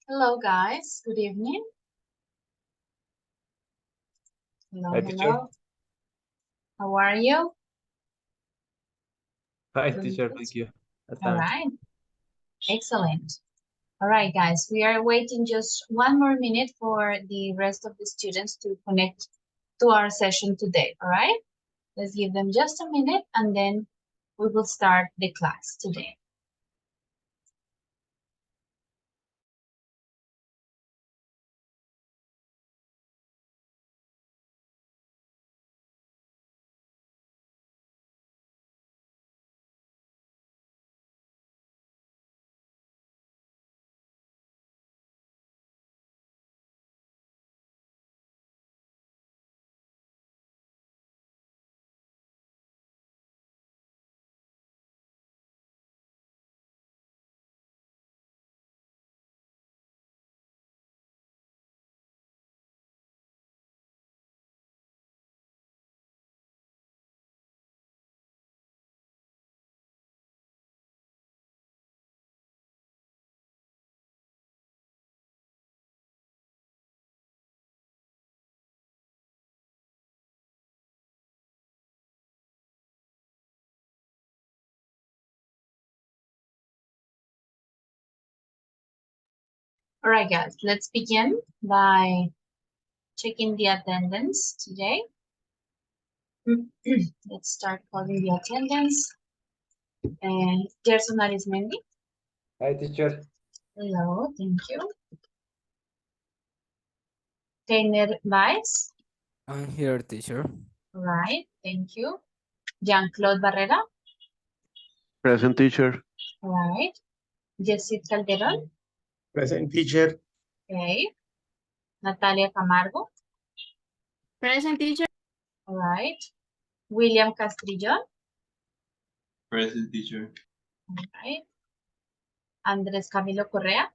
Hello, guys. Good evening. Hello, Hi, teacher. hello. How are you? Hi, Doing teacher. good? Thank you. All right. Excellent. All right, guys. We are waiting just one more minute for the rest of the students to connect to our session today. All right. Let's give them just a minute and then we will start the class today. All right, guys. Let's begin by checking the attendance today. Let's start calling the attendance. And Gerson Arismendi. Hi, teacher. Hello, thank you. Teiner Weiss. I'm here, teacher. Right, thank you. Jean-Claude Barrera. Present, teacher. Right. Jessit Calderon. Present, teacher. Okay. Natalia Camargo. Present, teacher. Right. William Castrillon. Present, teacher. Right. Andrés Camilo Correa.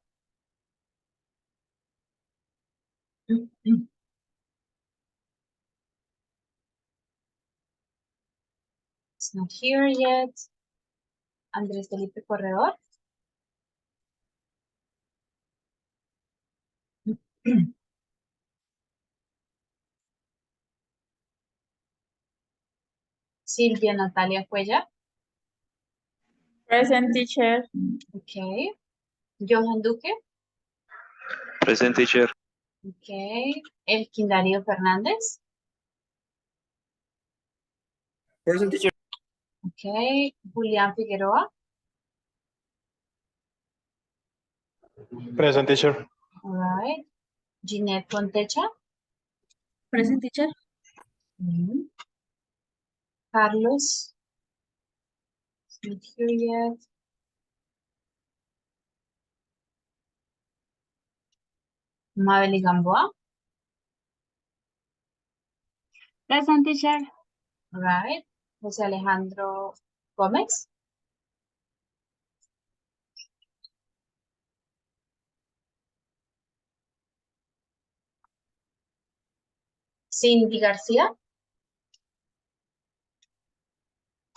It's not here yet. Andrés Felipe Corredor. Silvia Natalia Cuellar. Present, teacher. Okay. Johan Duque. Present, teacher. Okay. Elkin Darío Fernández. Present, teacher. Okay. Julián Figueroa. Present, teacher. All right. Ginette Fontecha. Present, teacher. Mhm. Carlos. It's not here yet. Mabel Gamboa. Present, teacher. All right. José Alejandro Gómez. Cindy García.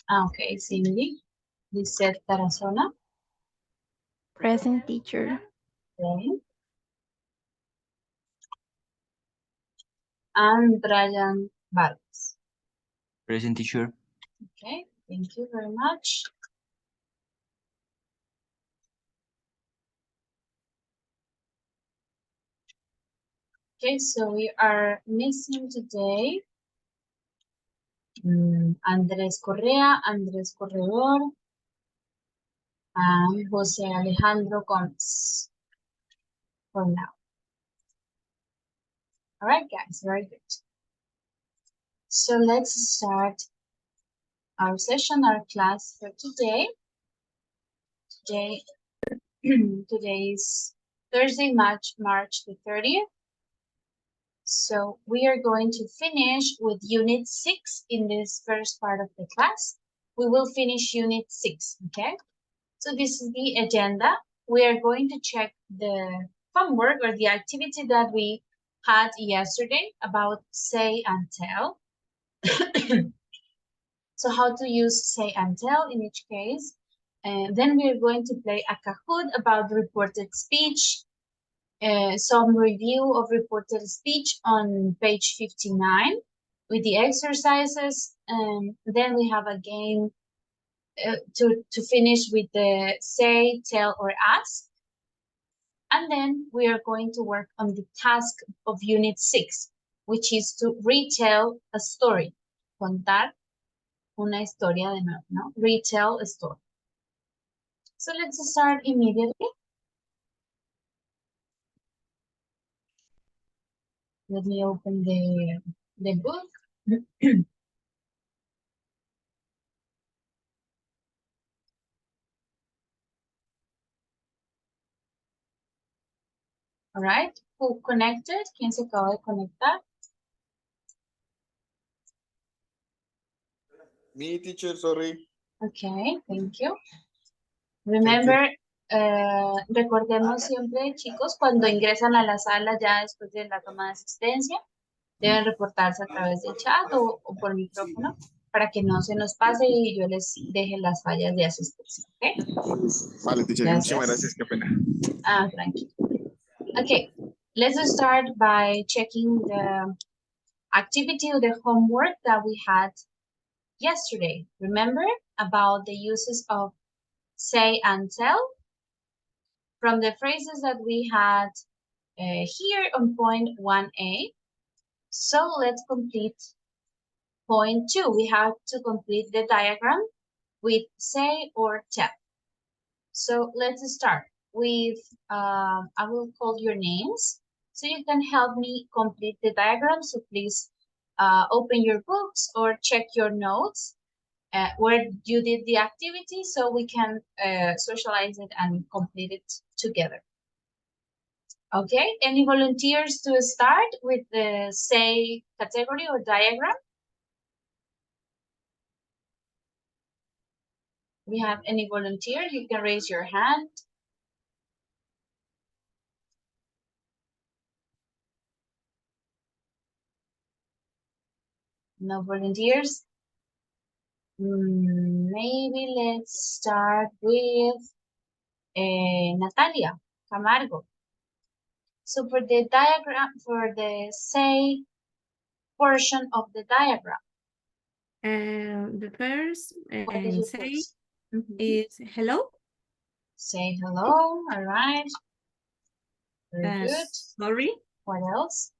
Okay, Cindy. Lisette Tarazona. Present, teacher. Okay. And Brian Vargas. Present, teacher. Okay, thank you very much. Okay, so we are missing today Andrés Correa, Andrés Corredor, and José Alejandro Gómez for now. All right, guys, very good. So let's start our session, our class for today. Today is Thursday, March the 30th. So we are going to finish with Unit 6 in this first part of the class. We will finish Unit 6, okay? So this is the agenda. We are going to check the homework or the activity that we had yesterday about say and tell. So how to use say and tell in each case. And then we are going to play a Kahoot about reported speech. some review of reported speech on page 59 with the exercises. Then we have a game to finish with the say, tell, or ask. And then we are going to work on the task of Unit 6, which is to retell a story. Contar una historia de nuevo, ¿no? Retell a story. So let's start immediately. Let me open the book. All right, who connected? ¿Quién se acaba de conectar? Me, teacher, sorry. Okay, thank you. Remember, recordemos siempre, chicos, cuando ingresan a la sala ya después de la toma de asistencia, deben reportarse a través del chat o por micrófono para que no se nos pase y yo les deje las fallas de asistencia, ¿ok? Vale, teacher, muchísimas gracias, qué pena. Tranquilo. Okay, let's start by checking the activity or the homework that we had yesterday. Remember about the uses of say and tell? From the phrases that we had here on point 1A. So let's complete point 2. We have to complete the diagram with say or tell. So let's start with, I will call your names so you can help me complete the diagram. So please open your books or check your notes where you did the activity so we can socialize it and complete it together. Okay, any volunteers to start with the say category or diagram? We have any volunteer? You can raise your hand. No volunteers? Maybe let's start with Natalia Camargo. So for the diagram, for the say portion of the diagram. The first What did you say put? is hello. Say hello, all right. Very good. Sorry. What else?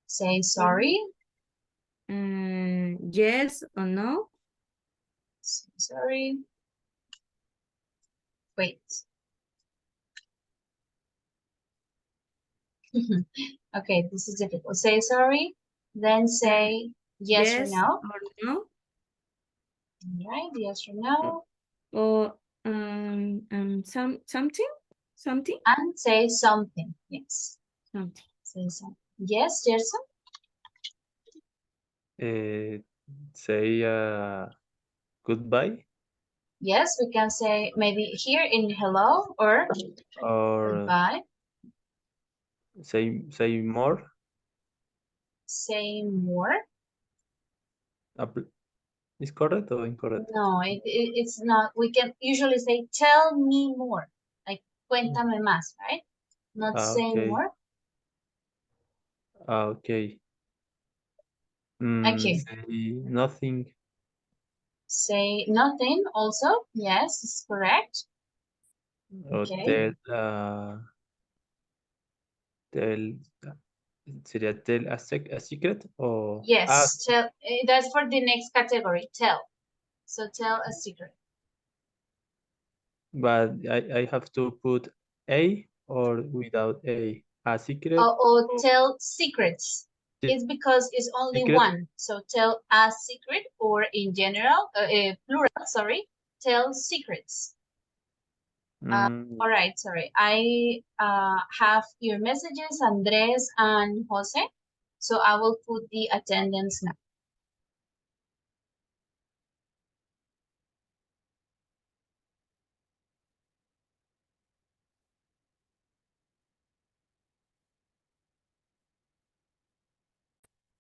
Say sorry. Yes or no. Say sorry. Wait. Okay, this is difficult. Say sorry, then say yes or no. Or no. All right, yes or no. Or something. And say something. Yes. Something. Say something. Yes, Gerson. Say goodbye. Yes, we can say maybe here in hello or goodbye. Say more. Say more. Is correct or incorrect? No, it's not. We can usually say tell me more. Like cuéntame más, right? Not say Okay. more. Okay. Okay. Say nothing. Say nothing also. Yes, it's correct. Okay. Sería tell a secret or Yes, tell, that's for the next category, tell. So tell a secret. But I have to put a or without a secret. Or tell secrets. It's because it's only secret. one. So tell a secret, or in general, plural, sorry, tell secrets. All right, sorry. I have your messages, Andres and Jose. So I will put the attendance now.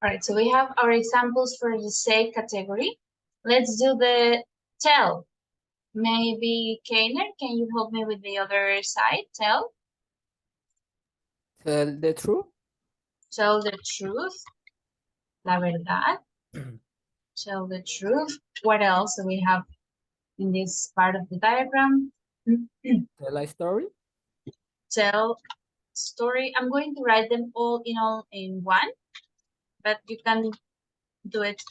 All right, so we have our examples for the say category. Let's do the tell. Maybe Kainer, can you help me with the other side? Tell. Tell the truth. Tell the truth. La verdad. Tell the truth. What else do we have in this part of the diagram? Tell a story. Tell story. I'm going to write them all in one, but you can do it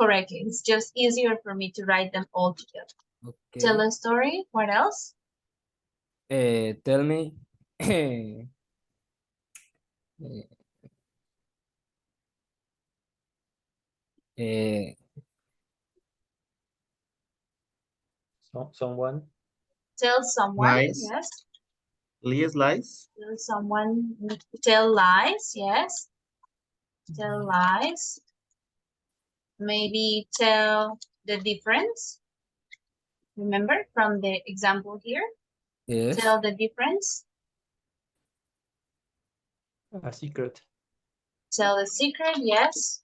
correctly. It's just easier for me to write them all together. Okay. Tell a story. What else? Tell me. eh, Someone. Tell someone. Lies. Yes. Lies, lies. Tell someone. Tell lies. Yes. Tell lies. Maybe tell the difference. Remember from the example here? yes. Tell the difference. A secret. Tell a secret. Yes.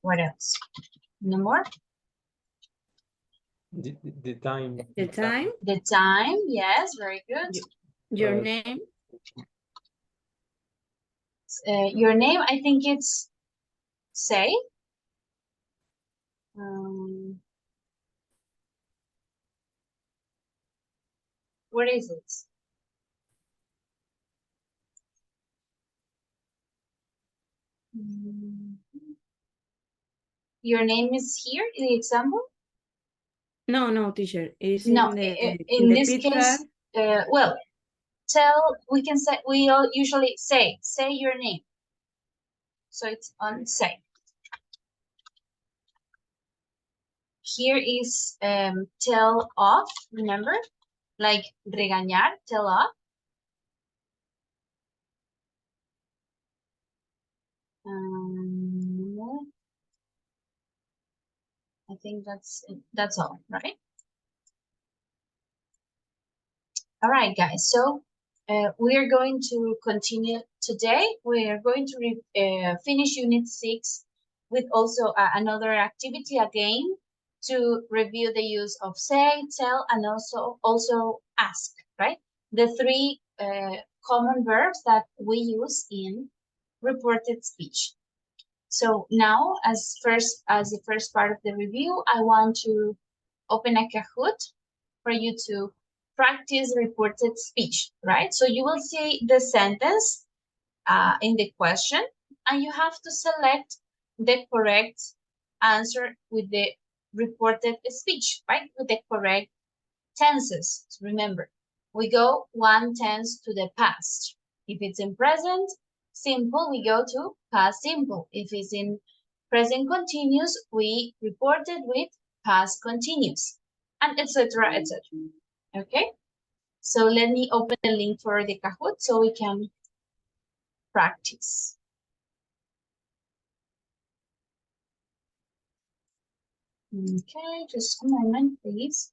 What else? No more? The time. The time, The time. Yes. Very good. your Uh, name, Your name, I think it's say. What is it? Your name is here in the example? no, teacher, it's No, in in the this picture. case, well, we can say, we all usually say your name. So it's on say. Here is tell off, remember? Like regañar, tell off. I think that's all, right? All right, guys. So we are going to continue today. We are going to finish Unit 6 with also another activity again to review the use of say, tell, and also ask, right? The three common verbs that we use in reported speech. So now, as the first part of the review, I want to open a Kahoot for you to practice reported speech, right? So you will see the sentence in the question, and you have to select the correct answer with the reported speech, right? With the correct tenses. Remember, we go one tense to the past. If it's in present simple, we go to past simple. If it's in present continuous, we report it with past continuous, and etc., etc. Okay? So let me open the link for the Kahoot so we can practice. Okay, just a moment, please.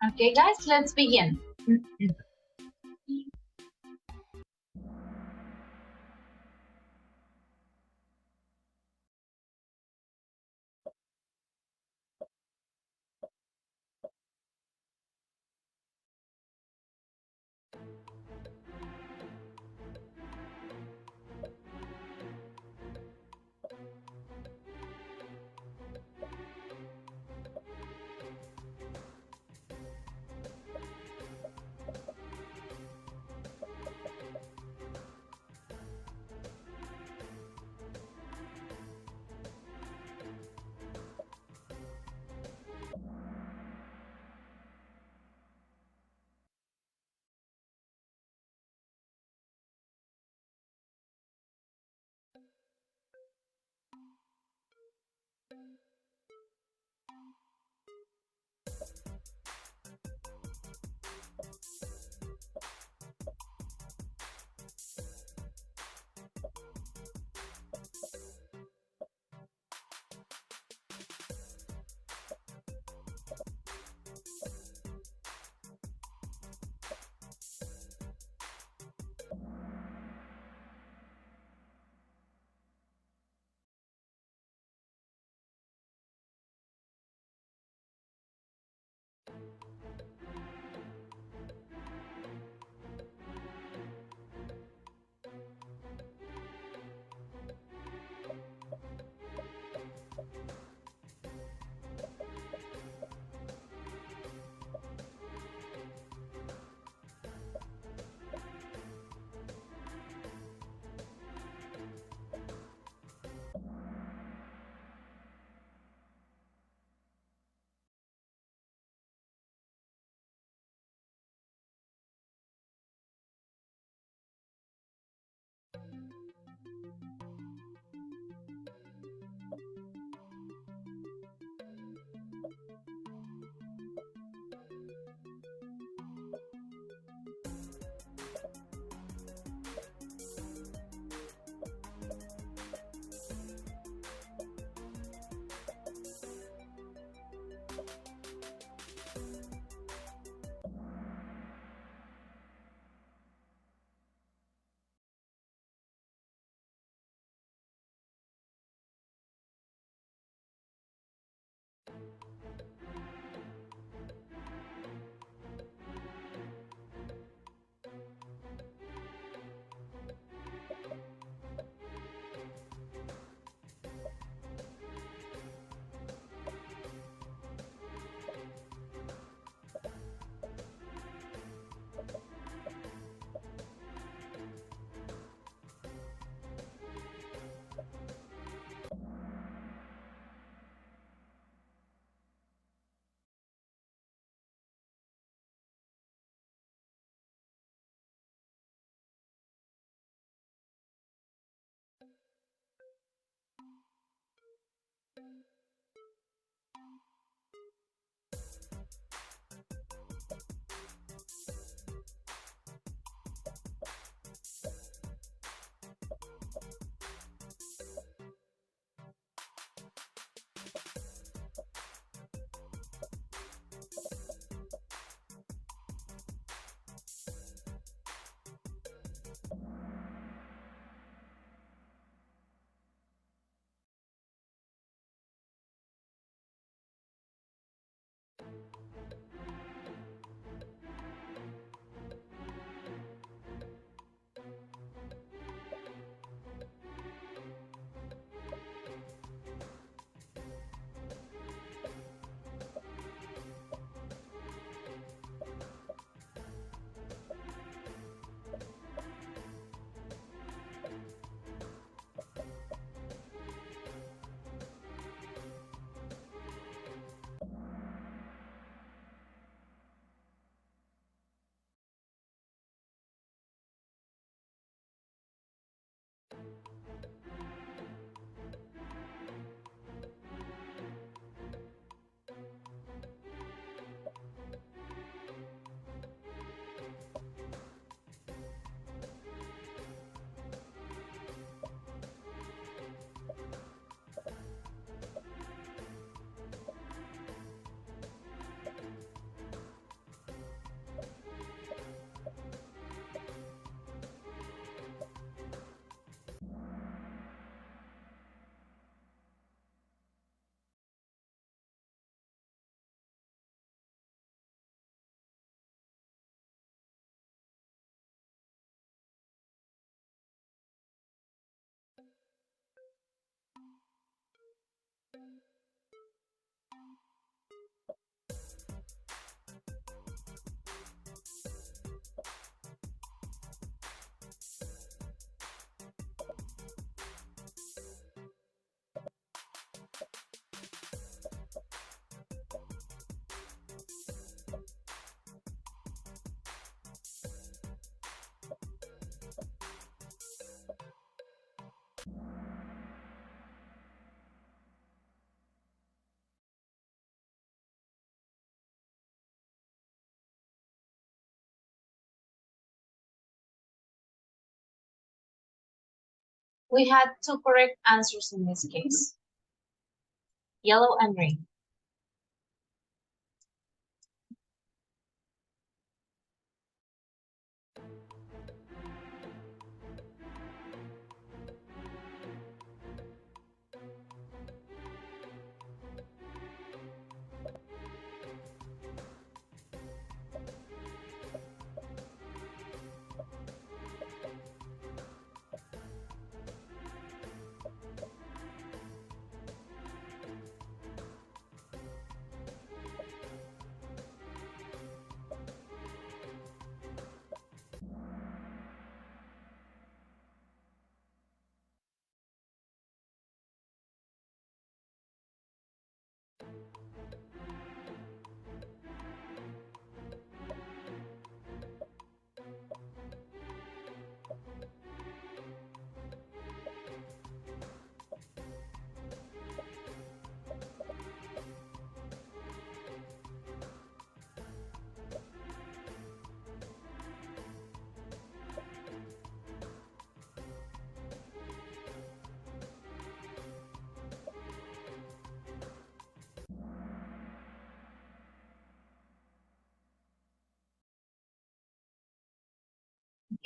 Okay, guys, let's begin. We had two correct answers in this case. Yellow and green.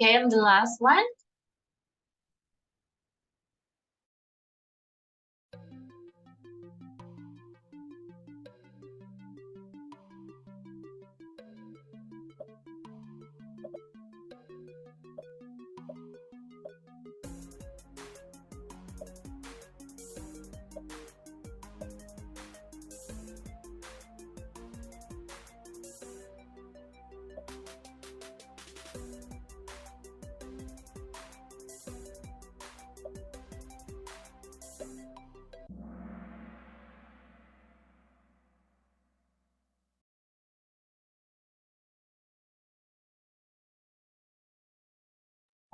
Okay, and the last one.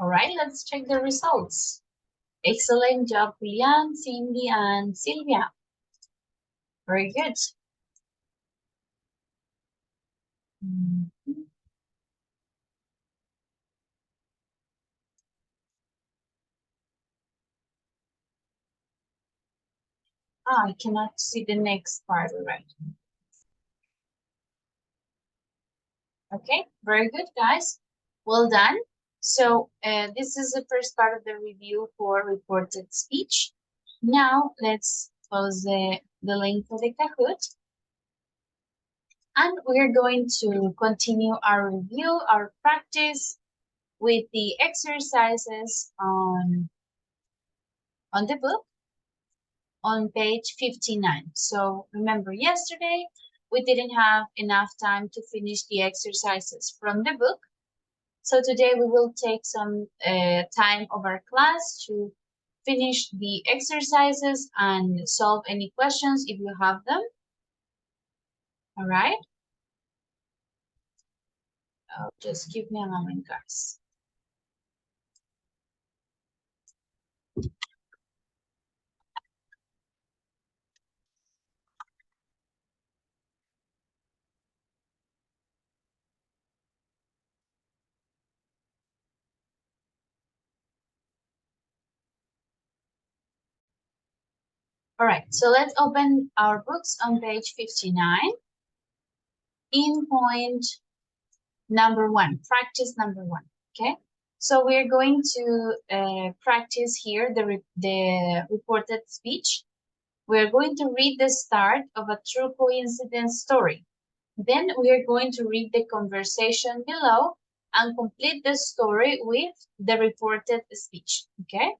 All right, let's check the results. Excellent job, Julian, Cindy, and Sylvia. Very good. Mhm. I cannot see the next part, all right. Okay, very good, guys. Well done. So this is the first part of the review for reported speech. Now let's close the link for the Kahoot. And we're going to continue our review, our practice with the exercises on the book on page 59. So remember, yesterday we didn't have enough time to finish the exercises from the book. So today we will take some time of our class to finish the exercises and solve any questions if you have them. All right. Just give me a moment, guys. All right, so let's open our books on page 59 in point number 1, practice number 1, okay? So we're going to practice here the reported speech. We're going to read the start of a true coincidence story. Then we are going to read the conversation below and complete the story with the reported speech, okay?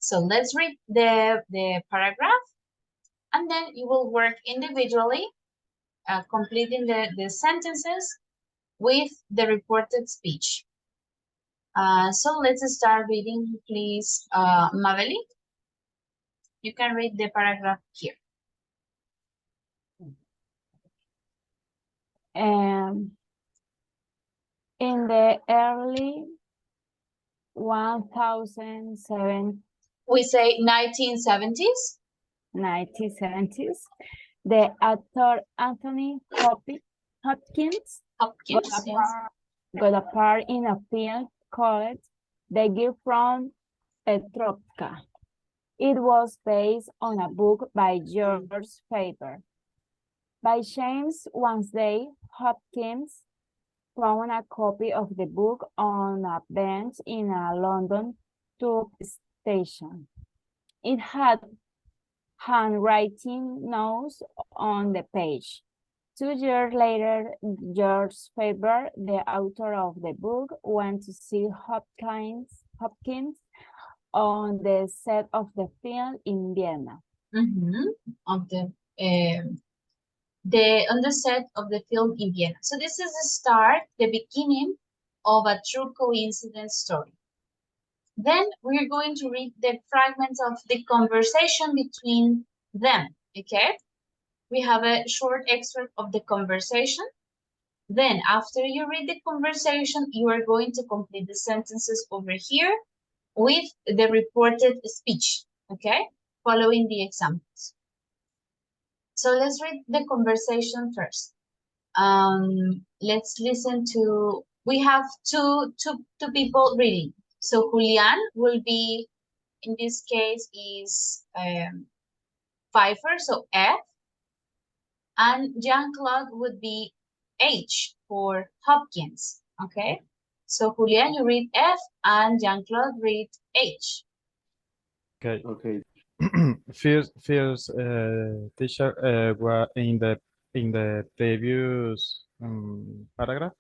So let's read the paragraph, and then you will work individually, completing the sentences with the reported speech. So let's start reading, please. Maveli, you can read the paragraph here. In the early 1970s, We say 1970s. the actor Anthony Hopkins Hopkins, yes. got a part in a film called The Girl from Petrovka. It was based on a book by George Faber. By chance, one day, Hopkins found a copy of the book on a bench in a London tube station. It had handwriting notes on the page. 2 years later, George Faber, the author of the book, went to see Hopkins on the set of the film in Vienna. Of on the set of the film in Vienna. So this is the start, the beginning of a true coincidence story. Then we're going to read the fragments of the conversation between them, okay? We have a short extract of the conversation. Then after you read the conversation, you are going to complete the sentences over here with the reported speech, okay? Following the examples. So let's read the conversation first. Let's listen to, we have two people reading. So Julian will be, in this case, is Pfeiffer, so F. And Jean-Claude would be H for Hopkins, okay? So Julian, you read F, and Jean-Claude read H. Okay. Okay. First, teacher, in the previous paragraph,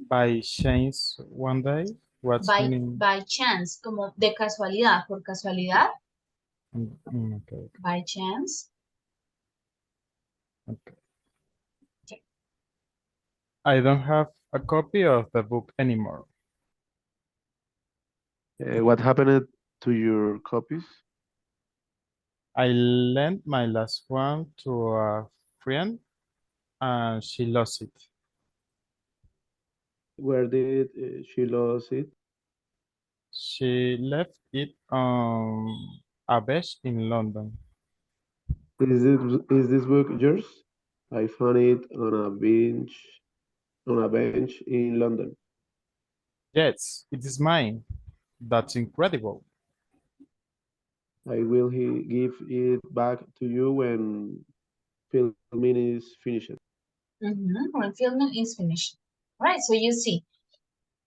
by chance one day, what's meaning? By chance, como de casualidad, por casualidad, Okay. by chance. Okay. I don't have a copy of the book anymore. What happened to your copies? I lent my last one to a friend and she lost it. Where did she lose it? She left it on a bench in London. Is this book yours? I found it on a bench in London. Yes, it is mine. That's incredible. I will give it back to you when filming is finished. When filming is finished. All right, so you see.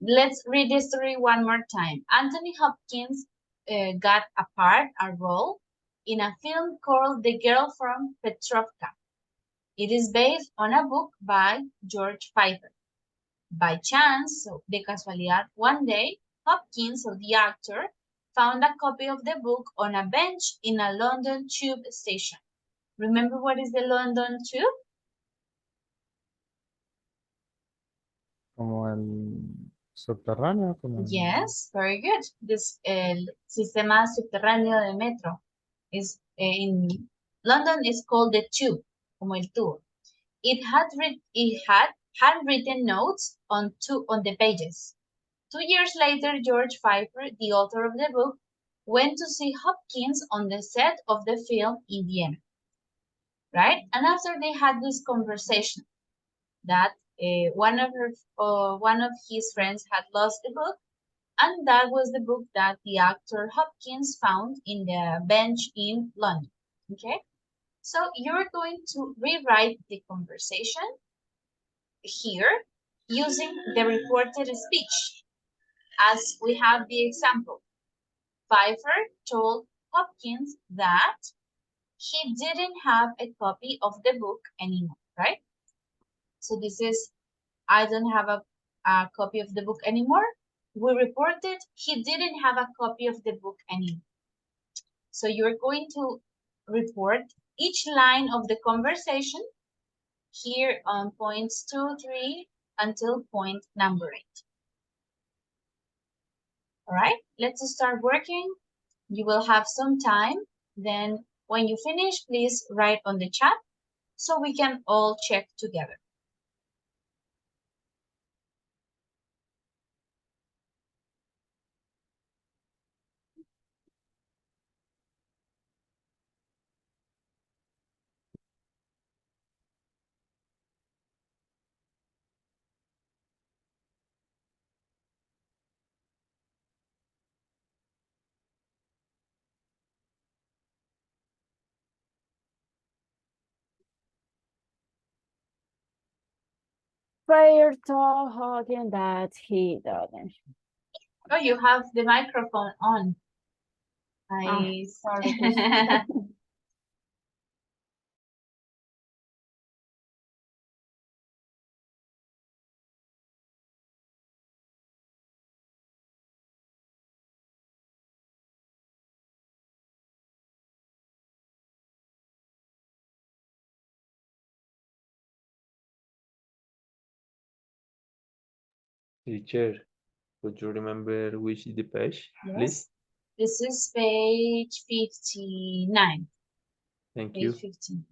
Let's read the story one more time. Anthony Hopkins got a role in a film called The Girl from Petrovka. It is based on a book by George Pfeiffer. By chance, so de casualidad, one day, Hopkins, so the actor, found a copy of the book on a bench in a London tube station. Remember what is the London tube? Como el subterráneo. Como el- Yes, very good. This sistema subterráneo de metro is in London is called the tube, como el tubo. It had handwritten notes on the pages. 2 years later, George Pfeiffer, the author of the book, went to see Hopkins on the set of the film in Vienna. Right? And after they had this conversation that one of his friends had lost the book, and that was the book that the actor Hopkins found in the bench in London. Okay? So you're going to rewrite the conversation here using the reported speech. As we have the example, Pfeiffer told Hopkins that he didn't have a copy of the book anymore, right? So this is, I don't have a copy of the book anymore. We reported he didn't have a copy of the book anymore. So you're going to report each line of the conversation here on points 2, 3 until point number 8. All right, let's start working. You will have some time. Then when you finish, please write on the chat so we can all check together. Prayer told Hawking that he doesn't. Oh, you have the microphone on. Sorry, teacher. Teacher, could you remember which is the page, please? Yes. This is page 59. Thank you. Page 15.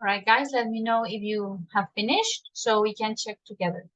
All right, guys, let me know if you have finished so we can check together.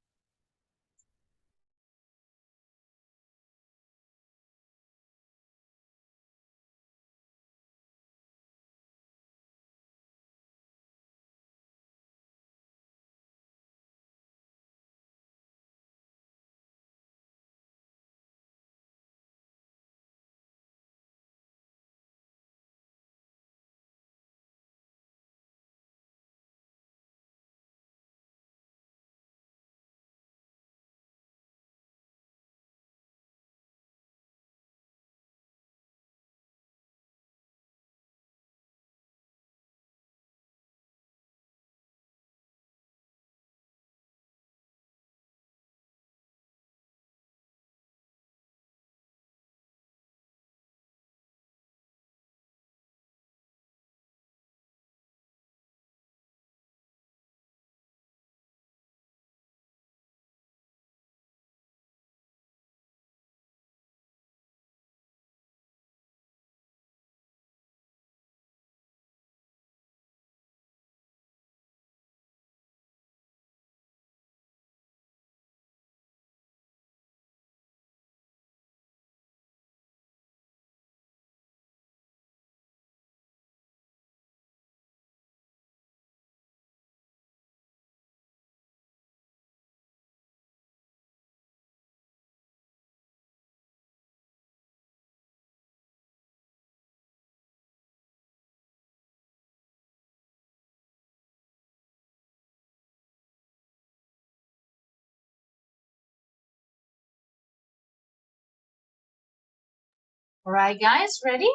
All right, guys, ready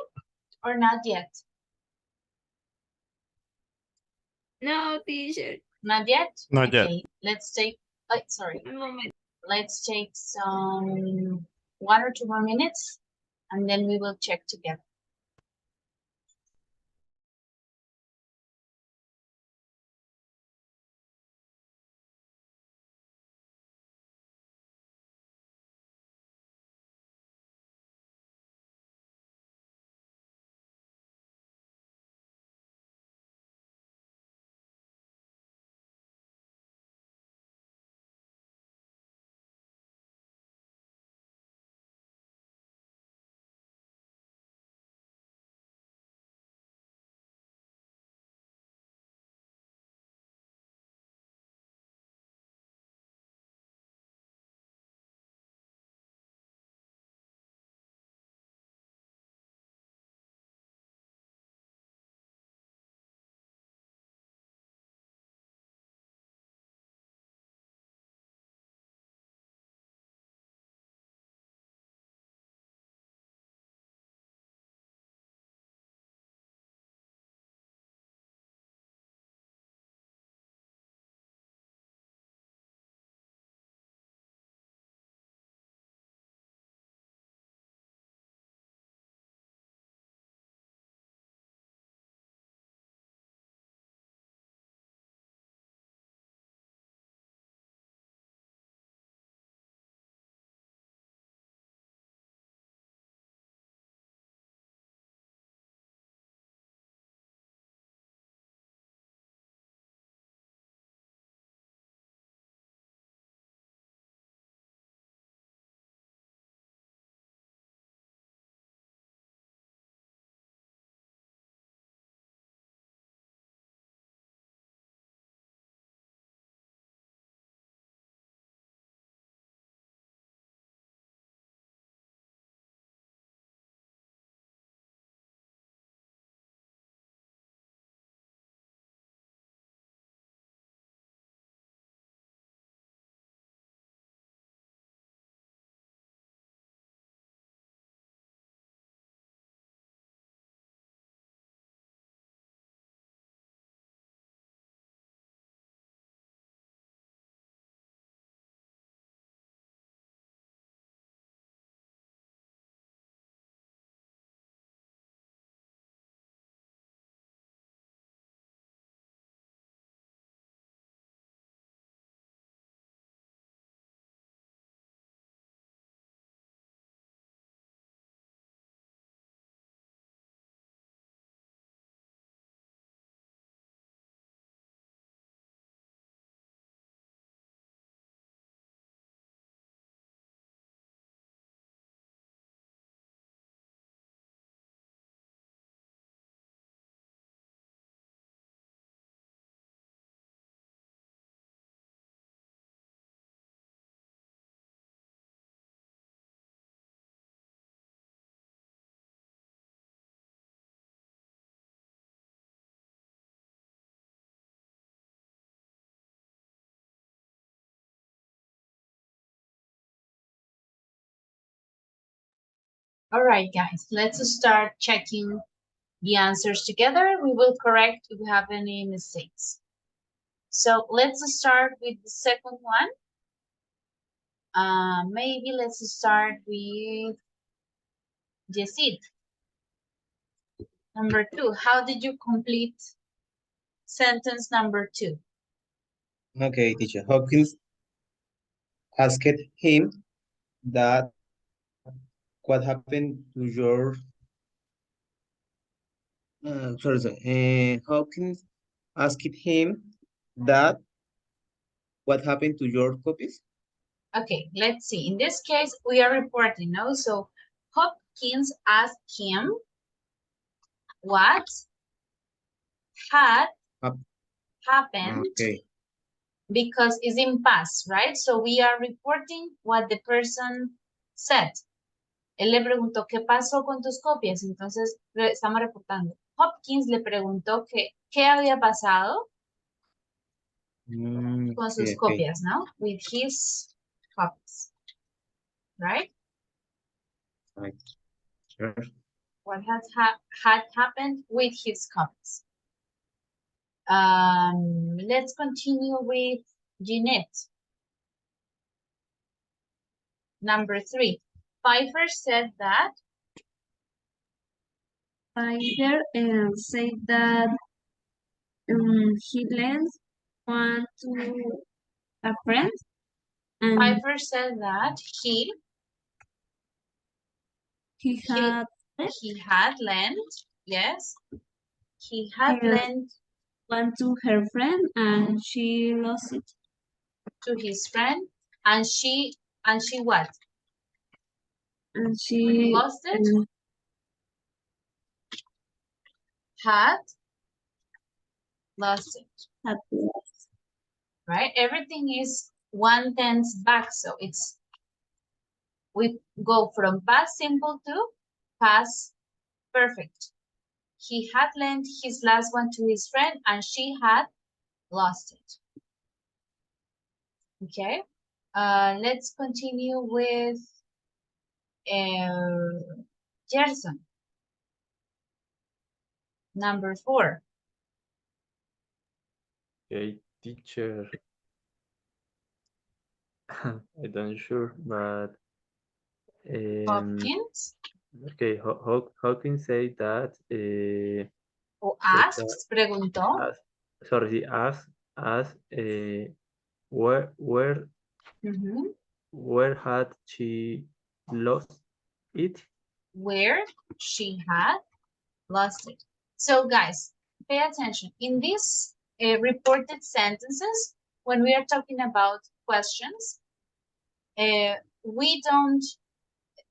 or not yet? No, teacher. Not yet? Not yet. Okay, let's take, sorry. Un momento. Let's take some 1 or 2 more minutes and then we will check together. All right, guys, let's start checking the answers together. We will correct if we have any mistakes. So let's start with the second one. Maybe let's start with Yesid. Number 2, how did you complete sentence number 2? Okay, teacher. Hawkins asked him that what happened to your Hawkins asked him that what happened to your copies? Okay, let's see. In this case, we are reporting, no? So Hopkins asked him what had happened. Okay. Because it's in past, right? So we are reporting what the person said. Él le preguntó, ¿qué pasó con tus copias? Entonces, estamos reportando. Hopkins le preguntó qué había pasado con sus copias, ¿no? With his copies, right? Right. Sure. What had happened with his copies. Let's continue with Jeanette. Number 3. Pfeiffer said that. Pfeiffer said that he lent one to a friend, and Pfeiffer said that he had lent, yes, he had lent one to her friend, and she lost it. to his friend, and she what? And she Lost it? Had lost it. had lost. Right? Everything is one tense back, so we go from past simple to past perfect. He had lent his last one to his friend, and she had lost it. Okay, let's continue with Gerson. Number 4. Okay, teacher. I don't sure, but Hopkins. Okay, Hawkins said that. O asked, preguntó. Sorry, asked where where had she lost it? Where she had lost it. So guys, pay attention. In these reported sentences, when we are talking about questions, we don't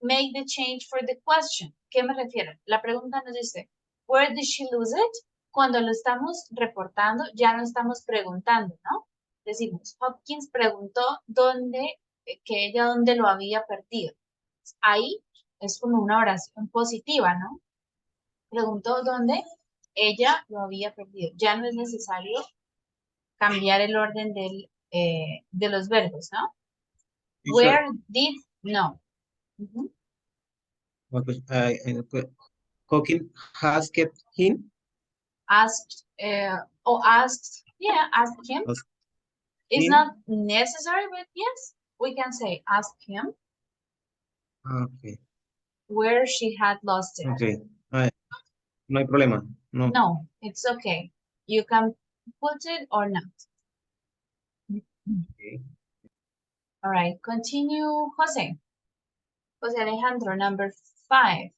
make the change for the question. ¿Qué me refiero? La pregunta nos dice, where did she lose it? Cuando lo estamos reportando, ya no estamos preguntando, ¿no? Decimos, Hopkins preguntó que ella dónde lo había perdido. Ahí es como una oración positiva, ¿no? Preguntó dónde ella lo había perdido. Ya no es necesario cambiar el orden de los verbos, ¿no? Where did, no. Hawkins asked him. Asked him. It's not necessary, but yes, we can say ask him. Okay. Where she had lost it. Okay. No hay problema. No. No, it's okay. You can put it or not. Okay. All right, continue, Jose. Jose Alejandro, number 5.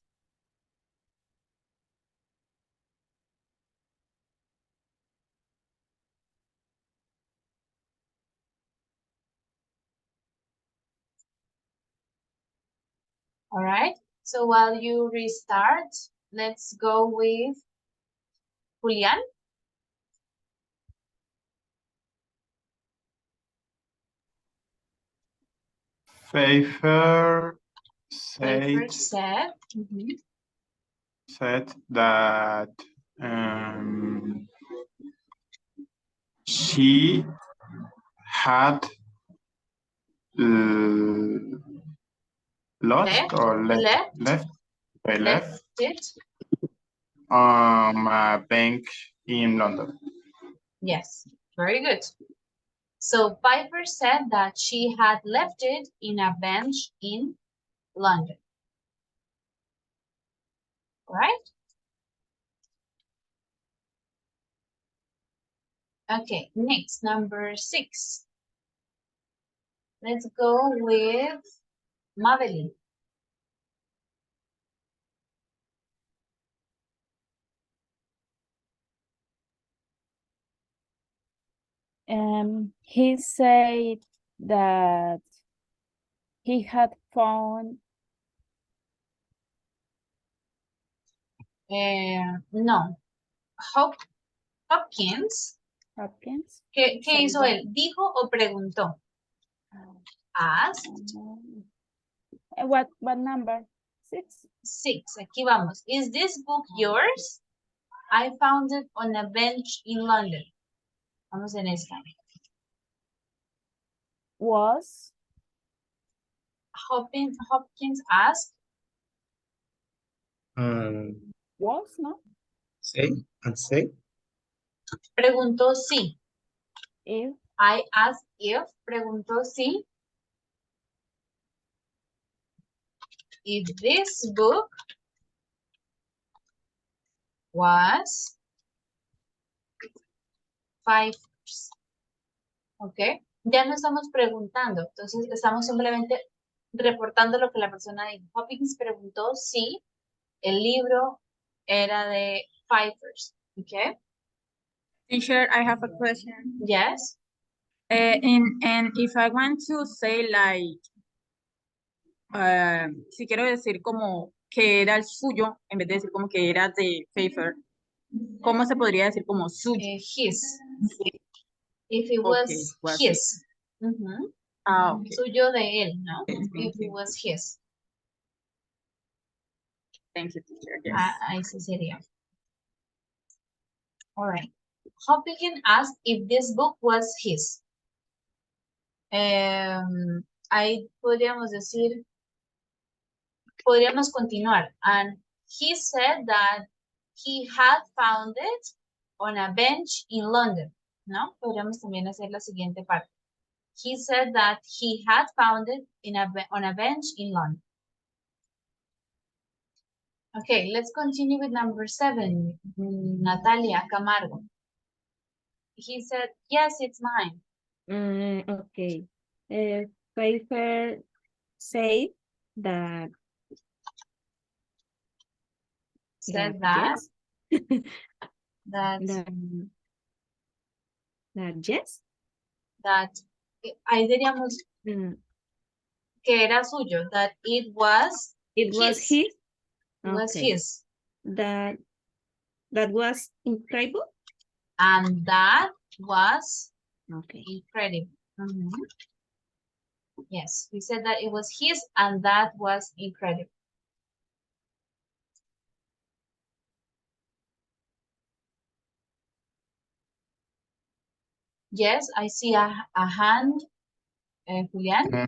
All right, so while you restart, let's go with Julian. Pfeiffer Pfeiffer said said, that she had lost left, or left I left it. a bank in London. Yes, very good. So Piper said that she had left it in a bench in London. All right? Okay, next, number 6. Let's go with Madeline. He said that he had found No, Hopkins. Hopkins. ¿Qué Said hizo that- él? ¿Dijo o preguntó? Asked. What number? 6. 6. Aquí vamos. Is this book yours? I found it on a bench in London. Vamos en esta. Was Hopkins asked. was no? Say. Preguntó sí. If I asked if. Preguntó sí. If this book was Pfeiffer's. ¿Ok? Ya no estamos preguntando, entonces estamos simplemente reportando lo que la persona dijo. Hopkins preguntó si el libro era de Pfeiffer's. ¿Ok? Teacher, I have a question. Yes. And if I want to say like, si quiero decir como que era el suyo, en vez de decir como que era de Pfeiffer, ¿cómo se podría decir como suyo? His. If it Okay, was was his. Ujú. Ah, okay. Suyo de él, ¿no? Okay, If it was his. Thank you, teacher. Yes. Ahí sí sería. All right. Hopkins asked if this book was his. Ahí podríamos decir, podríamos continuar. And he said that he had found it on a bench in London. ¿No? Podríamos también hacer la siguiente parte. He said that he had found it on a bench in London. Okay, let's continue with number 7. Natalia Camargo. He said, yes, it's mine. Okay. Pfeiffer said that Said that. yes. That that yes. Ahí diríamos Mm, que era suyo. That it was It was his. his. It was Okay. his. That was incredible. And that was Okay. incredible. Mhm. Yes, we said that it was his and that was incredible. Yes, I see a hand, Julian.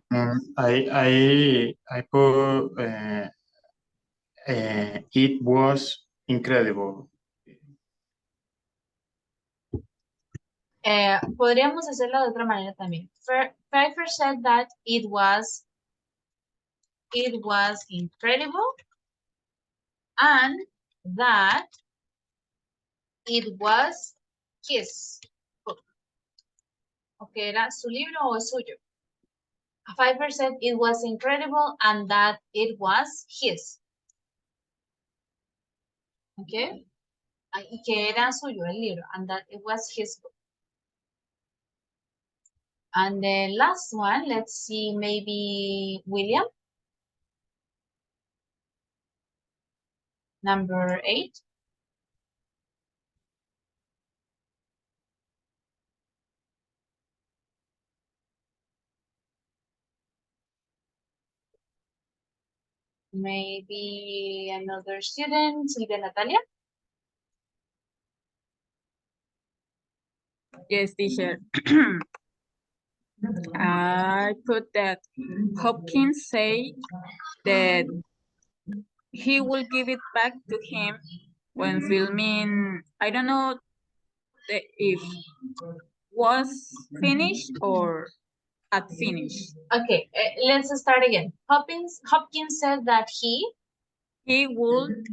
I put it was incredible. Podríamos hacerlo de otra manera también. Pfeiffer said that it was incredible and that it was his book. Okay, ¿era su libro o es suyo? Pfeiffer said it was incredible and that it was his. Okay, y que era suyo el libro and that it was his book. And the last one, let's see, maybe William. Number 8. Maybe another student, Silvia Natalia. Yes, teacher. I put that Hopkins said that he will give it back to him when filming. I don't know if was finished or had finished. Okay, let's start again. Hopkins said that he Would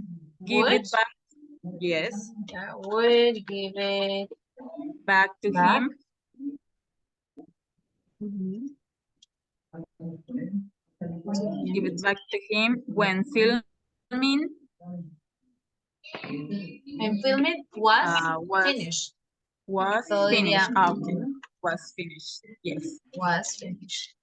give would, it back. Yes, would give it back to back. him Mhm. give it back to him when filming And filming was was finished. was So finished. diría, Okay, was finished. Yes. was finished.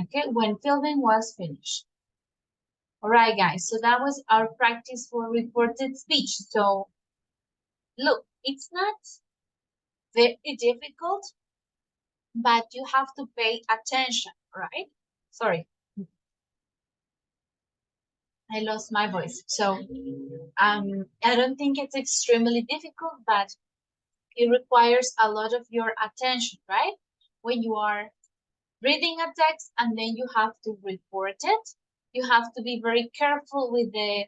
Okay, when filming was finished. All right, guys, so that was our practice for reported speech. So look, it's not very difficult, but you have to pay attention, right? Sorry. I lost my voice. So I don't think it's extremely difficult, but it requires a lot of your attention, right? When you are reading a text and then you have to report it, you have to be very careful with the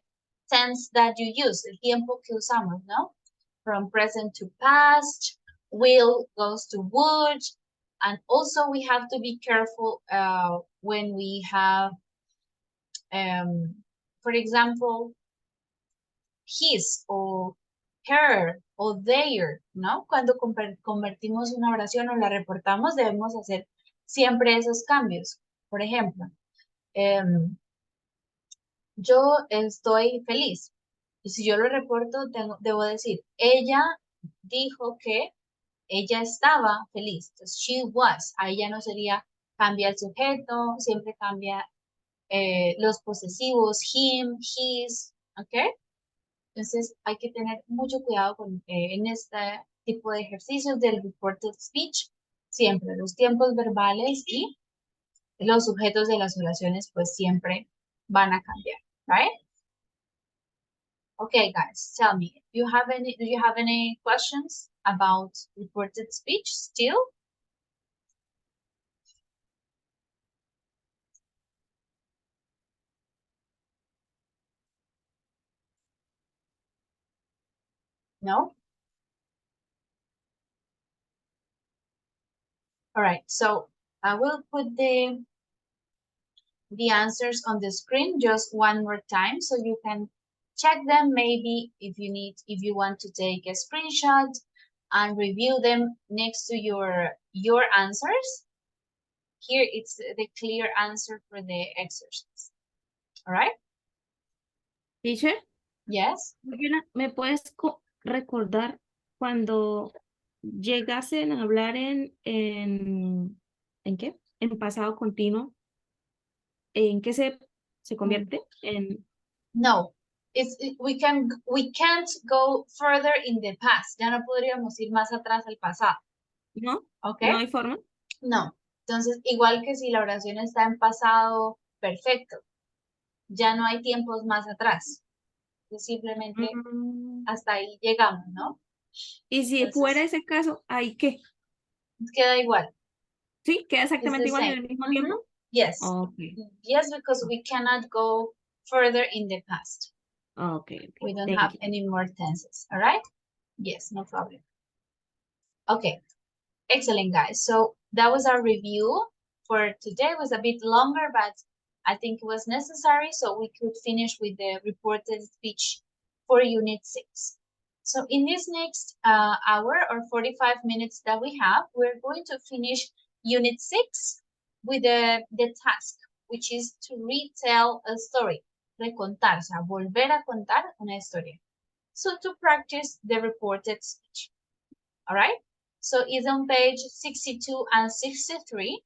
tense that you use, el tiempo que usamos, ¿no? From present to past, will goes to would, and also we have to be careful when we have, for example, his or her o their, ¿no? Cuando convertimos una oración o la reportamos, debemos hacer siempre esos cambios. Por ejemplo, yo estoy feliz. Y si yo lo reporto, debo decir, ella dijo que ella estaba feliz. Entonces, she was. Ahí ya no sería, cambia el sujeto, siempre cambia los posesivos, him, his, ¿ok? Entonces, hay que tener mucho cuidado en este tipo de ejercicios del reported speech. Siempre los tiempos verbales y los sujetos de las oraciones, pues siempre van a cambiar, right? Okay, guys, tell me, do you have any questions about reported speech still? No? All right, so I will put the answers on the screen just one more time so you can check them. Maybe if you want to take a screenshot and review them next to your answers. Here it's the clear answer for the exercise. All right? Teacher, Yes. ¿me puedes recordar cuando llegasen a hablar ¿en qué? En pasado continuo, ¿en qué se convierte? En No. We can't go further in the past. Ya no podríamos ir más atrás al pasado. ¿no? Okay. ¿No hay forma? No. Entonces, igual que si la oración está en pasado perfecto, ya no hay tiempos más atrás. Simplemente hasta ahí llegamos, ¿no? Y si Entonces, fuera ese caso, ¿ahí qué? Queda igual. Sí, queda exactamente igual en el mismo tiempo. Yes. Okay. Yes, because we cannot go further in the past. Okay. We don't have any more tenses. All right? Yes, no problem. Okay. Excellent, guys. So that was our review for today. It was a bit longer, but I think it was necessary so we could finish with the reported speech for Unit 6. So in this next hour or 45 minutes that we have, we're going to finish Unit 6 with the task, which is to retell a story. Recontar, o sea, volver a contar una historia. So to practice the reported speech. All right? So it's on page 62 and 63.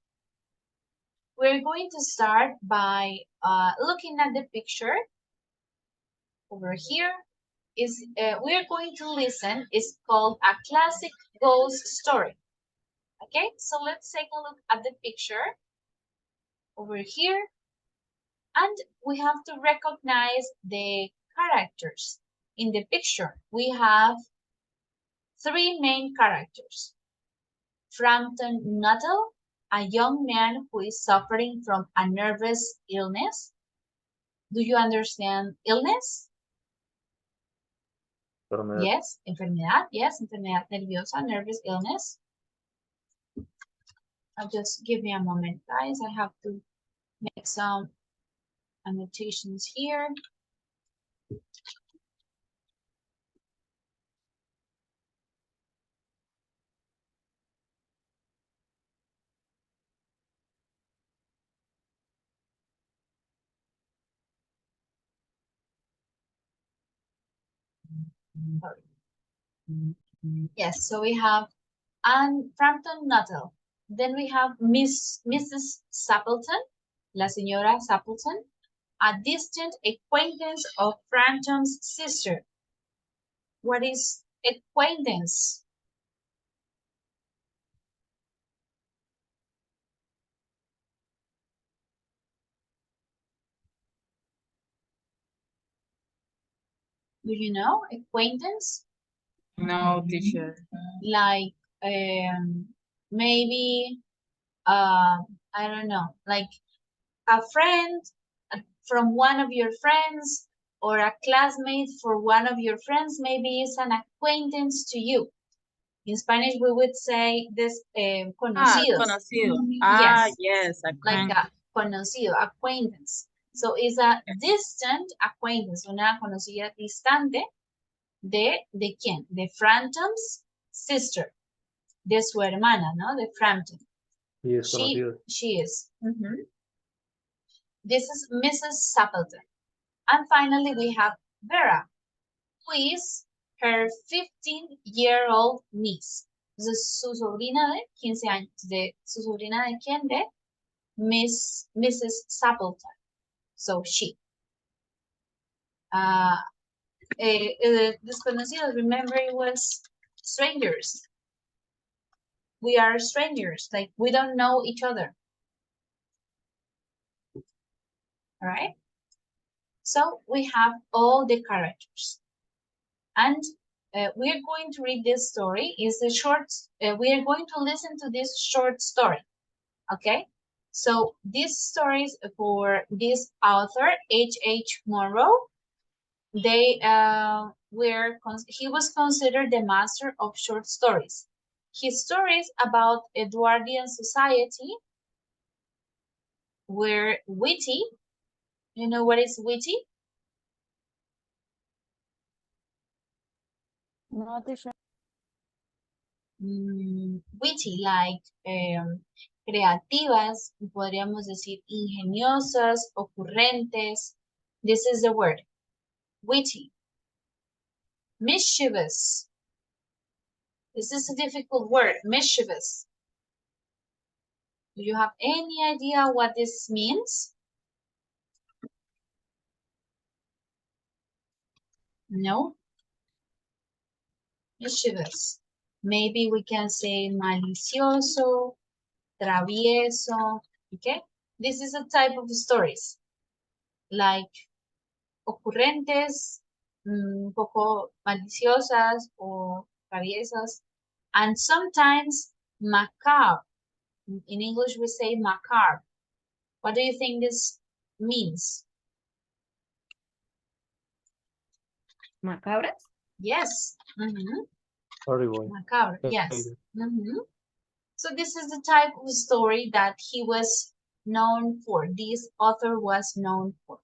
We're going to start by looking at the picture over here. We're going to listen. It's called A Classic Ghost Story. Okay, so let's take a look at the picture over here. And we have to recognize the characters in the picture. We have 3 main characters: Frampton Nuttall, a young man who is suffering from a nervous illness. Do you understand illness? Enfermedad. Yes, enfermedad. Yes, enfermedad nerviosa, nervous illness. Just give me a moment, guys. I have to make some annotations here. Sorry. Yes, so we have Anne Frampton Nuttall. Then we have Mrs. Sappleton, la señora Sappleton, a distant acquaintance of Frampton's sister. What is acquaintance? Do you know acquaintance? No, teacher. Like maybe I don't know, like a friend from one of your friends or a classmate for one of your friends, maybe is an acquaintance to you. In Spanish, we would say this conocidos. Conocido. Ah, Yes, yes, like a conocido, acquaintance. So it's a distant acquaintance, una conocida distante de quién? De Frampton's sister, de su hermana, ¿no? De Frampton. Y es conocido. She is. This is Mrs. Sappleton. And finally, we have Vera, who is her 15-year-old niece. Entonces, su sobrina de 15 años. ¿Su sobrina de quién? De Mrs. Sappleton. So, she. Desconocidos, remember it was strangers. We are strangers, like we don't know each other. All right? So we have all the characters. And we are going to read this story. It's a short, we are going to listen to this short story. Okay? So these stories for this author, H.H. Monroe, he was considered the master of short stories. His stories about Edwardian society were witty. You know what is witty? No, teacher. Witty, like creativas, podríamos decir ingeniosas, ocurrentes. This is the word, witty. Mischievous. This is a difficult word, mischievous. Do you have any idea what this means? No? Mischievous. Maybe we can say malicioso, travieso, okay? This is a type of stories, like ocurrentes, un poco maliciosas o traviesas, and sometimes macabre. In English, we say macabre. What do you think this means? Macabras? Yes. Horrible. Macabre, yes. So this is the type of story that he was known for. This author was known for.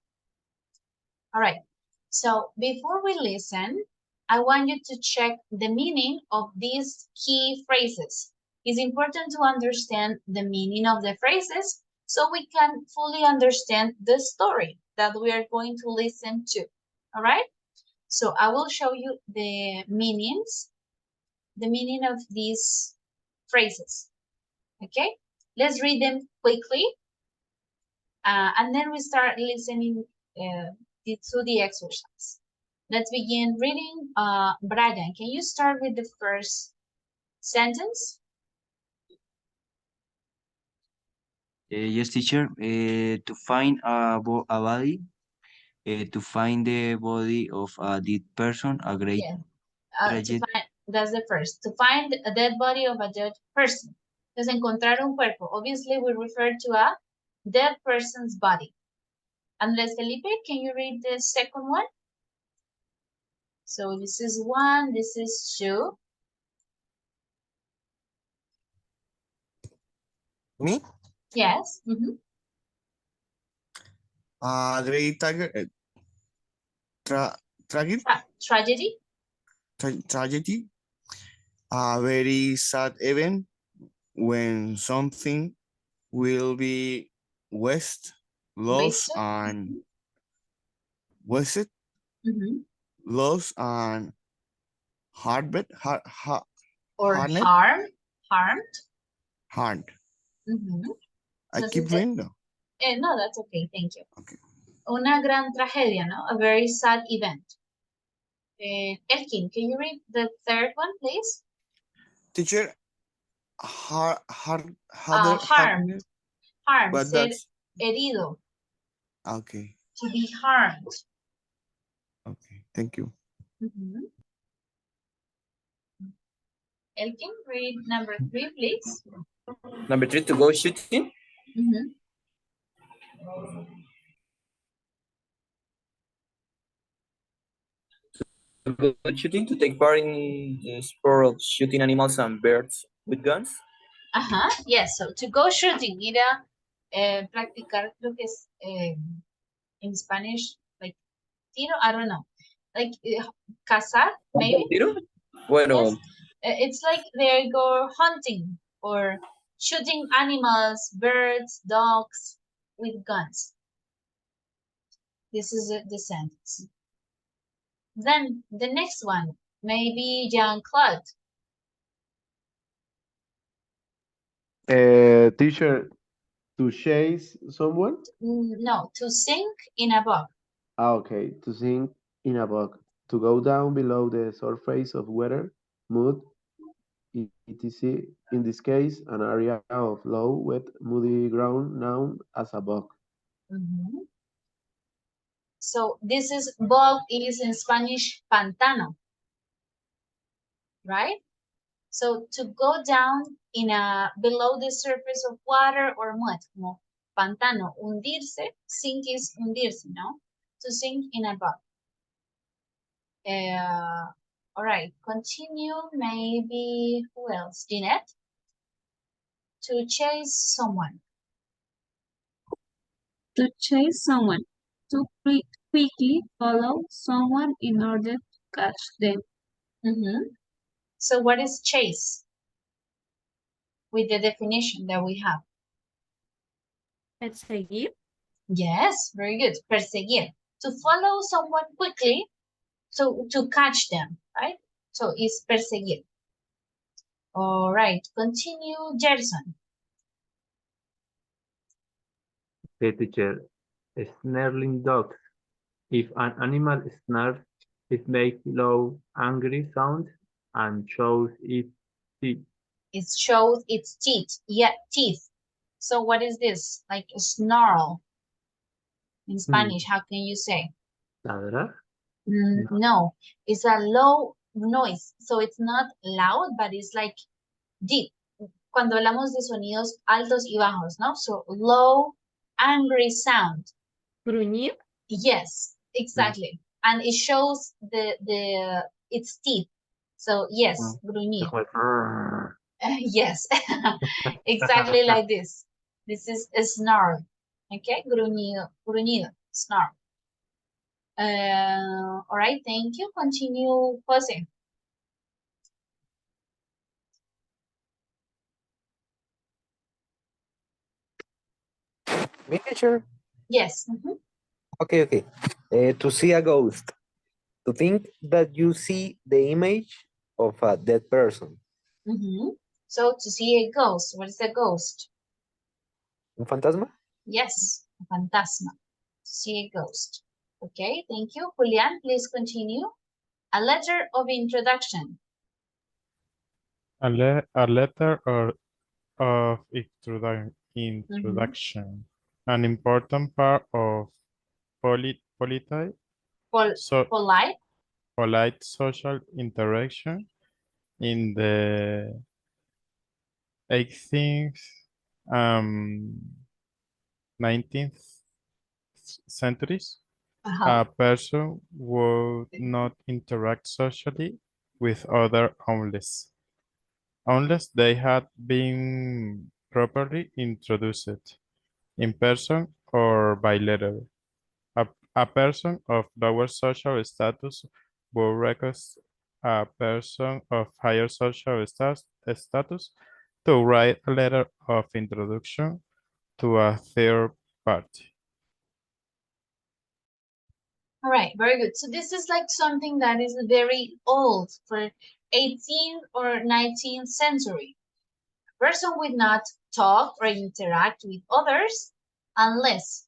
All right. So before we listen, I want you to check the meaning of these key phrases. It's important to understand the meaning of the phrases so we can fully understand the story that we are going to listen to. All right? So I will show you the meanings, the meaning of these phrases. Okay? Let's read them quickly. And then we start listening to the exercise. Let's begin reading. Brian, can you start with the first sentence? Yes, teacher. To find a body, to find the body of a dead person, a great That's the first. To find a dead body of a dead person. Entonces, encontrar un cuerpo. Obviously, we refer to a dead person's body. Andres Felipe, can you read the second one? So this is 1, this is 2. Me? Yes. Mhm. Great tiger, tragedy, Tragedy. tragedy. A very sad event when something will be lost Wasted. and wasted, Mhm. lost and harmed, Or harmed, harmed. harmed. Mhm. I No, keep reading though. no, that's okay, thank you. Okay. Una gran tragedia, ¿no? A very sad event. Elkin, can you read the third one, please? Teacher, Harmed. But Ser that's herido. okay. To be harmed. Okay, thank you. Mhm. Elkin, read number 3, please. Number 3, to go shooting. Mhm. To go shooting, to take part in the sport of shooting animals and birds with guns. Ajá, yes, so to go shooting, ir a practicar lo que es in Spanish, like tiro, I don't know, like cazar, maybe? ¿Tiro? Bueno, Yes. It's like they go hunting or shooting animals, birds, dogs with guns. This is the sentence. Then the next one, maybe Jean-Claude. Teacher, to chase someone? No, to sink in a bog. Okay, to sink in a bog. To go down below the surface of water, mud, etc. In this case, an area of low, wet, muddy ground known as a bog. Mhm. So this is bog, it is in Spanish pantano, right? So to go down in below the surface of water or mud, como pantano, hundirse, sink is hundirse, no? To sink in a bog. All right, continue, maybe, who else? Jeanette? To chase someone. To chase someone. To quickly follow someone in order to catch them. So what is chase? With the definition that we have. Perseguir. Yes, very good. Perseguir. To follow someone quickly, to catch them, right? So it's perseguir. All right, continue, Gerson. Okay, teacher. Snarling dogs. If an animal snarls, it makes low, angry sounds and shows its teeth. It shows its teeth. Yeah, teeth. So what is this? Like a snarl. In Spanish, how can you say? ¿Ladrar? No, it's a low noise. So it's not loud, but it's like deep. Cuando hablamos de sonidos altos y bajos, ¿no? So low, angry sound. Gruñir. Yes, exactly. And it shows its teeth. So yes, gruñir. Yes, exactly like this. This is a snarl. Okay, gruñido, gruñido, snarl. All right, thank you. Continue, Jose. Me, teacher? Yes. Okay. To see a ghost. To think that you see the image of a dead person. So to see a ghost, what is a ghost? Un fantasma? Yes, a fantasma. To see a ghost. Okay, thank you. Julian, please continue. A letter of introduction. A letter of introduction. An important part of polite social interaction in the 18th, 19th centuries, a person would not interact socially with other unless they had been properly introduced in person or by letter. A person of lower social status would request a person of higher social status to write a letter of introduction to a third party. All right, very good. So this is like something that is very old for 18th or 19th century. A person would not talk or interact with others unless,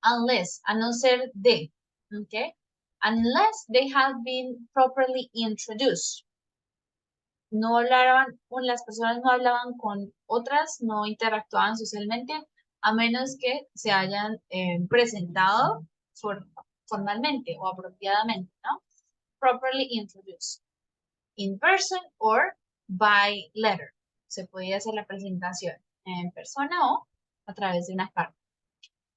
unless, a no ser de, okay? Unless they have been properly introduced. No hablaban, las personas no hablaban con otras, no interactuaban socialmente, a menos que se hayan presentado formalmente o apropiadamente, ¿no? Properly introduced. In person or by letter. Se podía hacer la presentación en persona o a través de una carta.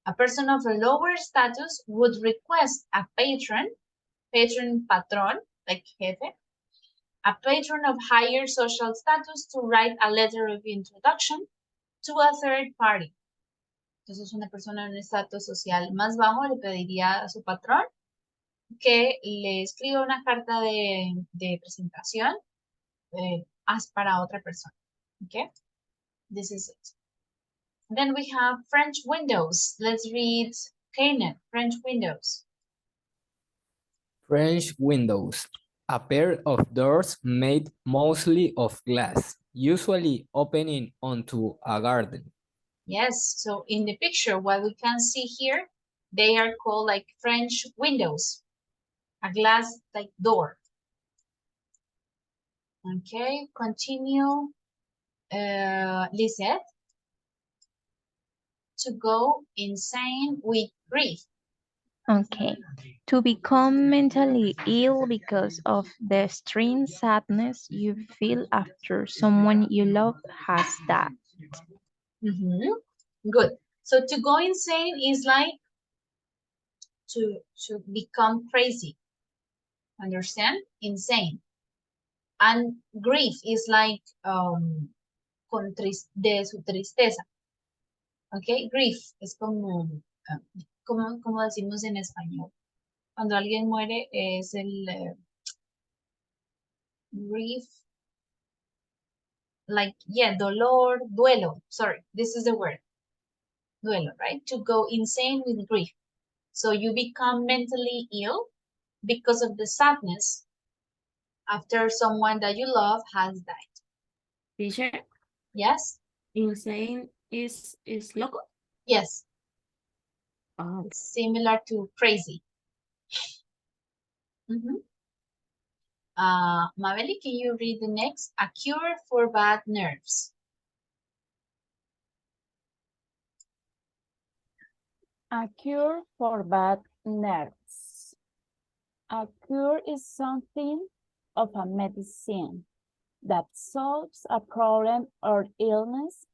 A person of a lower status would request a patron, patrón, like jefe, a patron of higher social status to write a letter of introduction to a third party. Entonces, una persona en un estatus social más bajo le pediría a su patrón que le escriba una carta de presentación para otra persona. Okay? This is it. Then we have French windows. Let's read Kanan, French windows. French windows. A pair of doors made mostly of glass, usually opening onto a garden. Yes, so in the picture, what we can see here, they are called like French windows, a glass like door. Okay, continue, Lisette. To go insane with grief. Okay. To become mentally ill because of the extreme sadness you feel after someone you love has died. Good. So to go insane is like to become crazy. Understand? Insane. And grief is like de su tristeza. Okay, grief es como decimos en español. Cuando alguien muere es el grief, like, yeah, dolor, duelo. Sorry, this is the word. Duelo, right? To go insane with grief. So you become mentally ill because of the sadness after someone that you love has died. Teacher? Yes? Insane is loco? Yes. Oh. It's similar to crazy. Mabeli, can you read the next? A cure for bad nerves. A cure for bad nerves. A cure is something of a medicine that solves a problem or illness.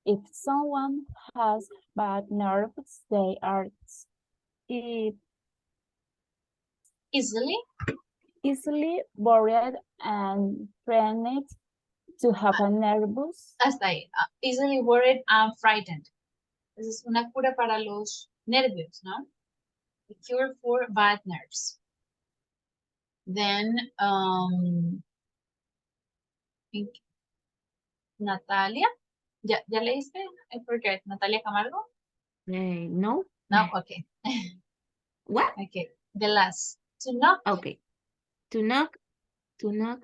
If someone has bad nerves, they are easily worried and threatened to have a nervous. Hasta ahí. Easily worried and frightened. Esa es una cura para los nervios, ¿no? A cure for bad nerves. Then, Natalia, ¿ya leíste? I forget. Natalia Camargo? No. No, okay. What? Okay, the last. To knock. Okay. To knock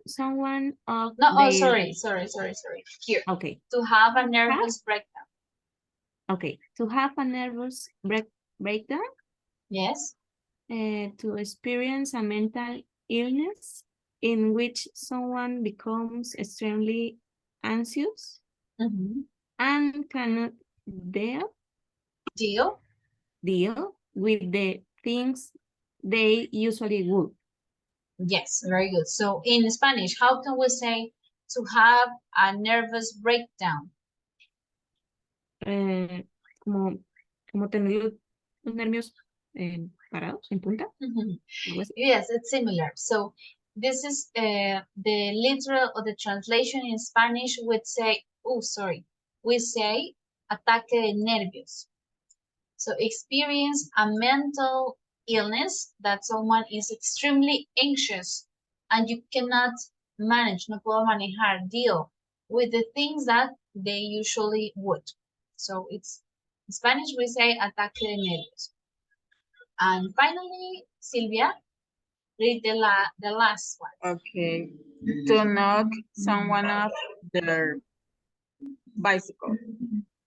someone off. No, oh, their... sorry. Here. Okay. To have a nervous breakdown. Okay. To have a nervous breakdown. Yes. To experience a mental illness in which someone becomes extremely anxious and cannot deal with the things they usually would. Yes, very good. So in Spanish, how can we say to have a nervous breakdown? Como tener los nervios parados, en punta. Algo así. Yes, it's similar. So this is the literal or the translation in Spanish would say, we say ataque de nervios. So experience a mental illness that someone is extremely anxious and you cannot manage, no puedo manejar, deal with the things that they usually would. So it's in Spanish we say ataque de nervios. And finally, Silvia, read the last one. Okay. To knock someone off their bicycle.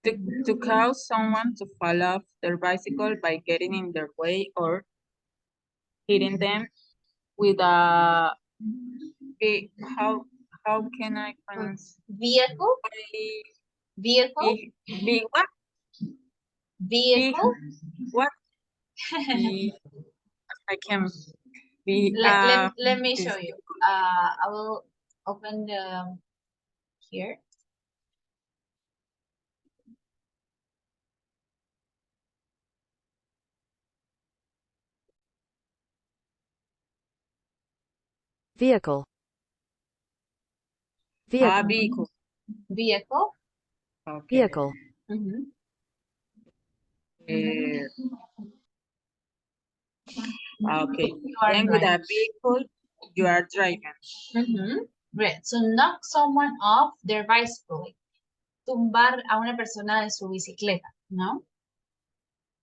To cause someone to fall off their bicycle by getting in their way or hitting them with a big, how can I pronounce? Vehicle? Vehicle? Big what? Vehicle? What? I can be. Let me show you. I will open the here. Vehicle. Vehicle. Vehicle. Okay. Vehicle. Okay. Then with a vehicle, you are driving. Great. So knock someone off their bicycle. Tumbar a una persona de su bicicleta, ¿no?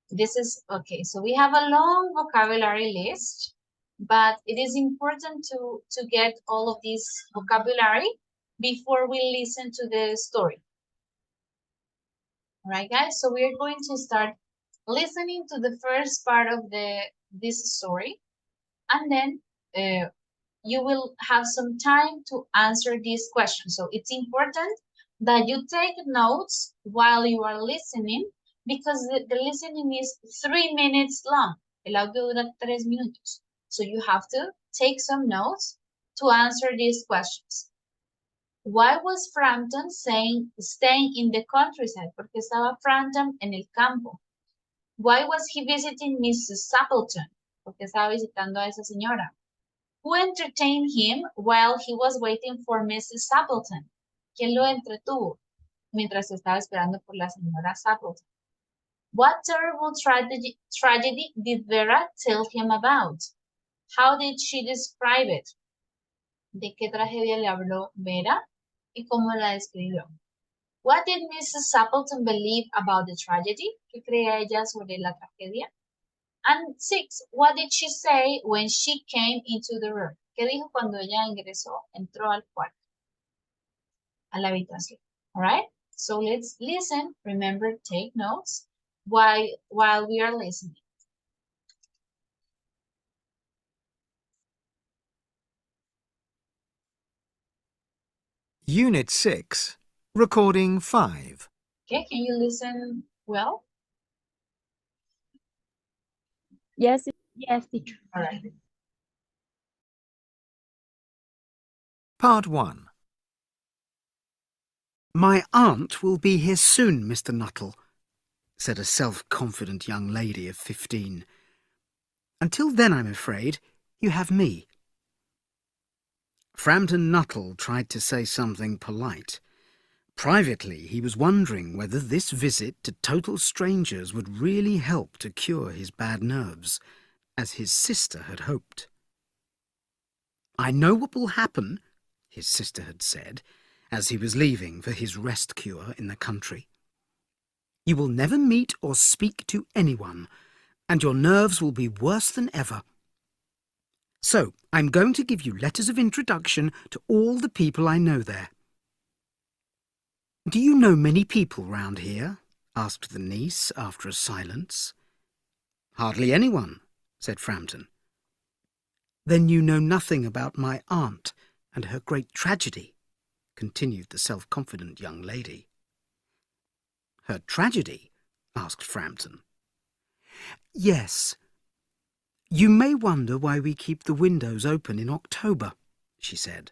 This is, okay, so we have a long vocabulary list, but it is important to get all of this vocabulary before we listen to the story. All right, guys, so we are going to start listening to the first part of this story, and then you will have some time to answer these questions. So it's important that you take notes while you are listening, because the listening is 3 minutes long. El audio dura 3 minutos. So you have to take some notes to answer these questions. Why was Frampton staying in the countryside? Porque estaba Frampton en el campo. Why was he visiting Mrs. Appleton? Porque estaba visitando a esa señora. Who entertained him while he was waiting for Mrs. Appleton? ¿Quién lo entretuvo mientras estaba esperando por la señora Appleton? What terrible tragedy did Vera tell him about? How did she describe it? ¿De qué tragedia le habló Vera y cómo la describió? What did Mrs. Appleton believe about the tragedy? ¿Qué creía ella sobre la tragedia? And 6, what did she say when she came into the room? ¿Qué dijo cuando ella entró al cuarto? A la habitación. All right? So let's listen. Remember, take notes while we are listening. Unit 6, Recording 5. Okay, can you listen well? Yes. Yes, teacher. All right. Part 1. My aunt will be here soon, Mr. Nuttall, said a self-confident young lady of 15. Until then, I'm afraid, you have me. Frampton Nuttall tried to say something polite. Privately, he was wondering whether this visit to total strangers would really help to cure his bad nerves, as his sister had hoped. I know what will happen, his sister had said, as he was leaving for his rest cure in the country. You will never meet or speak to anyone, and your nerves will be worse than ever. So, I'm going to give you letters of introduction to all the people I know there. Do you know many people round here? Asked the niece after a silence. Hardly anyone, said Frampton. Then you know nothing about my aunt and her great tragedy, continued the self-confident young lady. Her tragedy? Asked Frampton. Yes. You may wonder why we keep the windows open in October, she said.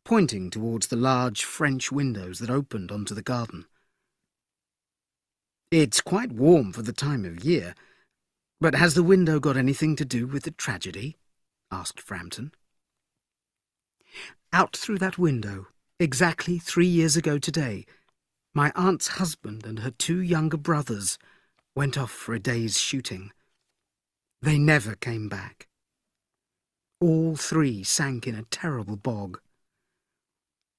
pointing towards the large French windows that opened onto the garden. It's quite warm for the time of year, but has the window got anything to do with the tragedy? Asked Frampton. Out through that window, exactly 3 years ago today, my aunt's husband and her 2 younger brothers went off for a day's shooting. They never came back. All 3 sank in a terrible bog.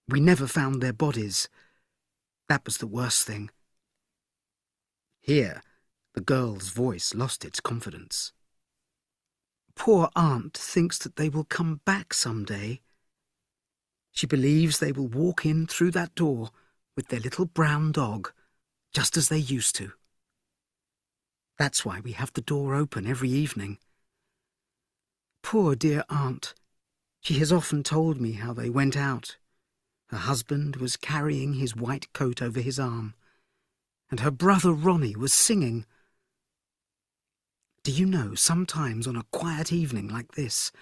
We never found their bodies. That was the worst thing. Here, the girl's voice lost its confidence. Poor aunt thinks that they will come back someday. She believes they will walk in through that door with their little brown dog, just as they used to. That's why we have the door open every evening. Poor dear aunt. She has often told me how they went out. Her husband was carrying his white coat over his arm, and her brother Ronnie was singing. Do you know, sometimes on a quiet evening like this,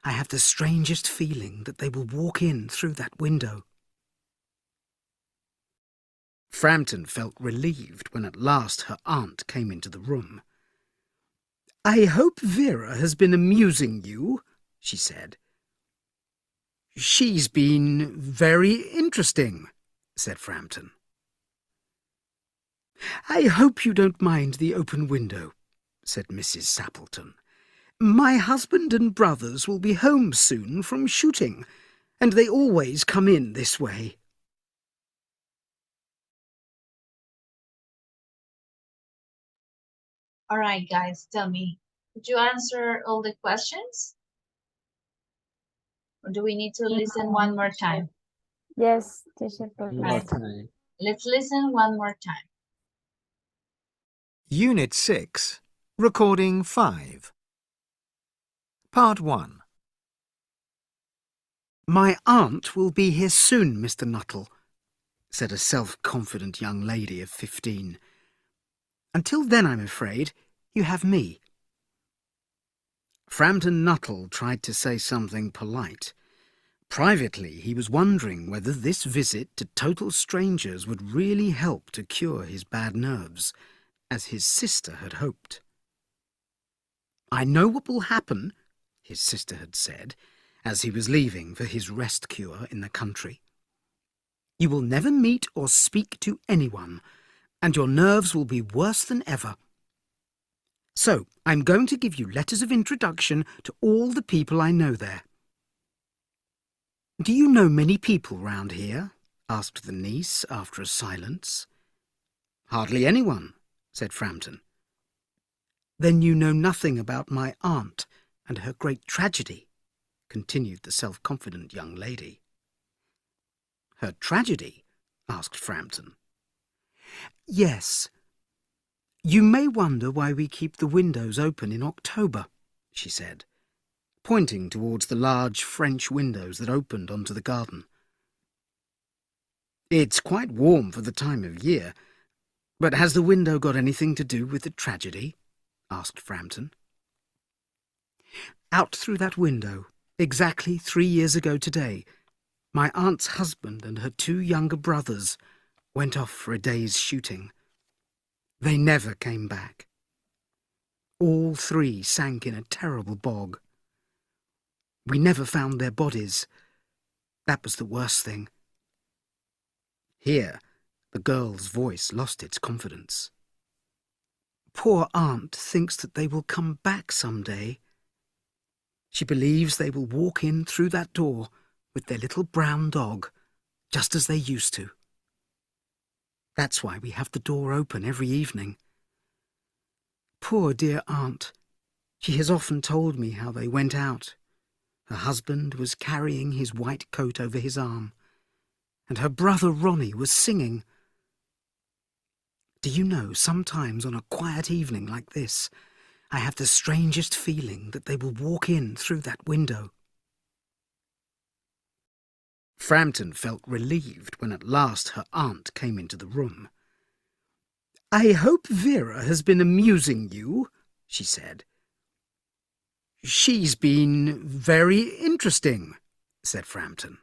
I have the strangest feeling that they will walk in through that window. Frampton felt relieved when at last her aunt came into the room. I hope Vera has been amusing you, she said. She's been very interesting, said Frampton. I hope you don't mind the open window, said Mrs. Sappleton. My husband and brothers will be home soon from shooting, and they always come in this way. All right, guys, tell me, did you answer all the questions? Or do we need to listen one more time? Yes, teacher. Right. Let's listen one more time. Unit 6, Recording 5. Part 1. My aunt will be here soon, Mr. Nuttall, said a self-confident young lady of 15. Until then, I'm afraid, you have me. Frampton Nuttall tried to say something polite. Privately, he was wondering whether this visit to total strangers would really help to cure his bad nerves, as his sister had hoped. I know what will happen, his sister had said, as he was leaving for his rest cure in the country. You will never meet or speak to anyone, and your nerves will be worse than ever. So, I'm going to give you letters of introduction to all the people I know there. Do you know many people round here? Asked the niece after a silence. Hardly anyone, said Frampton. Then you know nothing about my aunt and her great tragedy, continued the self-confident young lady. Her tragedy? Asked Frampton. Yes. You may wonder why we keep the windows open in October, she said, pointing towards the large French windows that opened onto the garden. It's quite warm for the time of year, but has the window got anything to do with the tragedy? Asked Frampton. Out through that window, exactly 3 years ago today, my aunt's husband and her 2 younger brothers went off for a day's shooting. They never came back. All 3 sank in a terrible bog. We never found their bodies. That was the worst thing. Here, the girl's voice lost its confidence. Poor aunt thinks that they will come back someday. She believes they will walk in through that door with their little brown dog, just as they used to. That's why we have the door open every evening. Poor dear aunt. She has often told me how they went out. Her husband was carrying his white coat over his arm, and her brother Ronnie was singing. Do you know, sometimes on a quiet evening like this, I have the strangest feeling that they will walk in through that window. Frampton felt relieved when at last her aunt came into the room. I hope Vera has been amusing you, she said. She's been very interesting, said Frampton.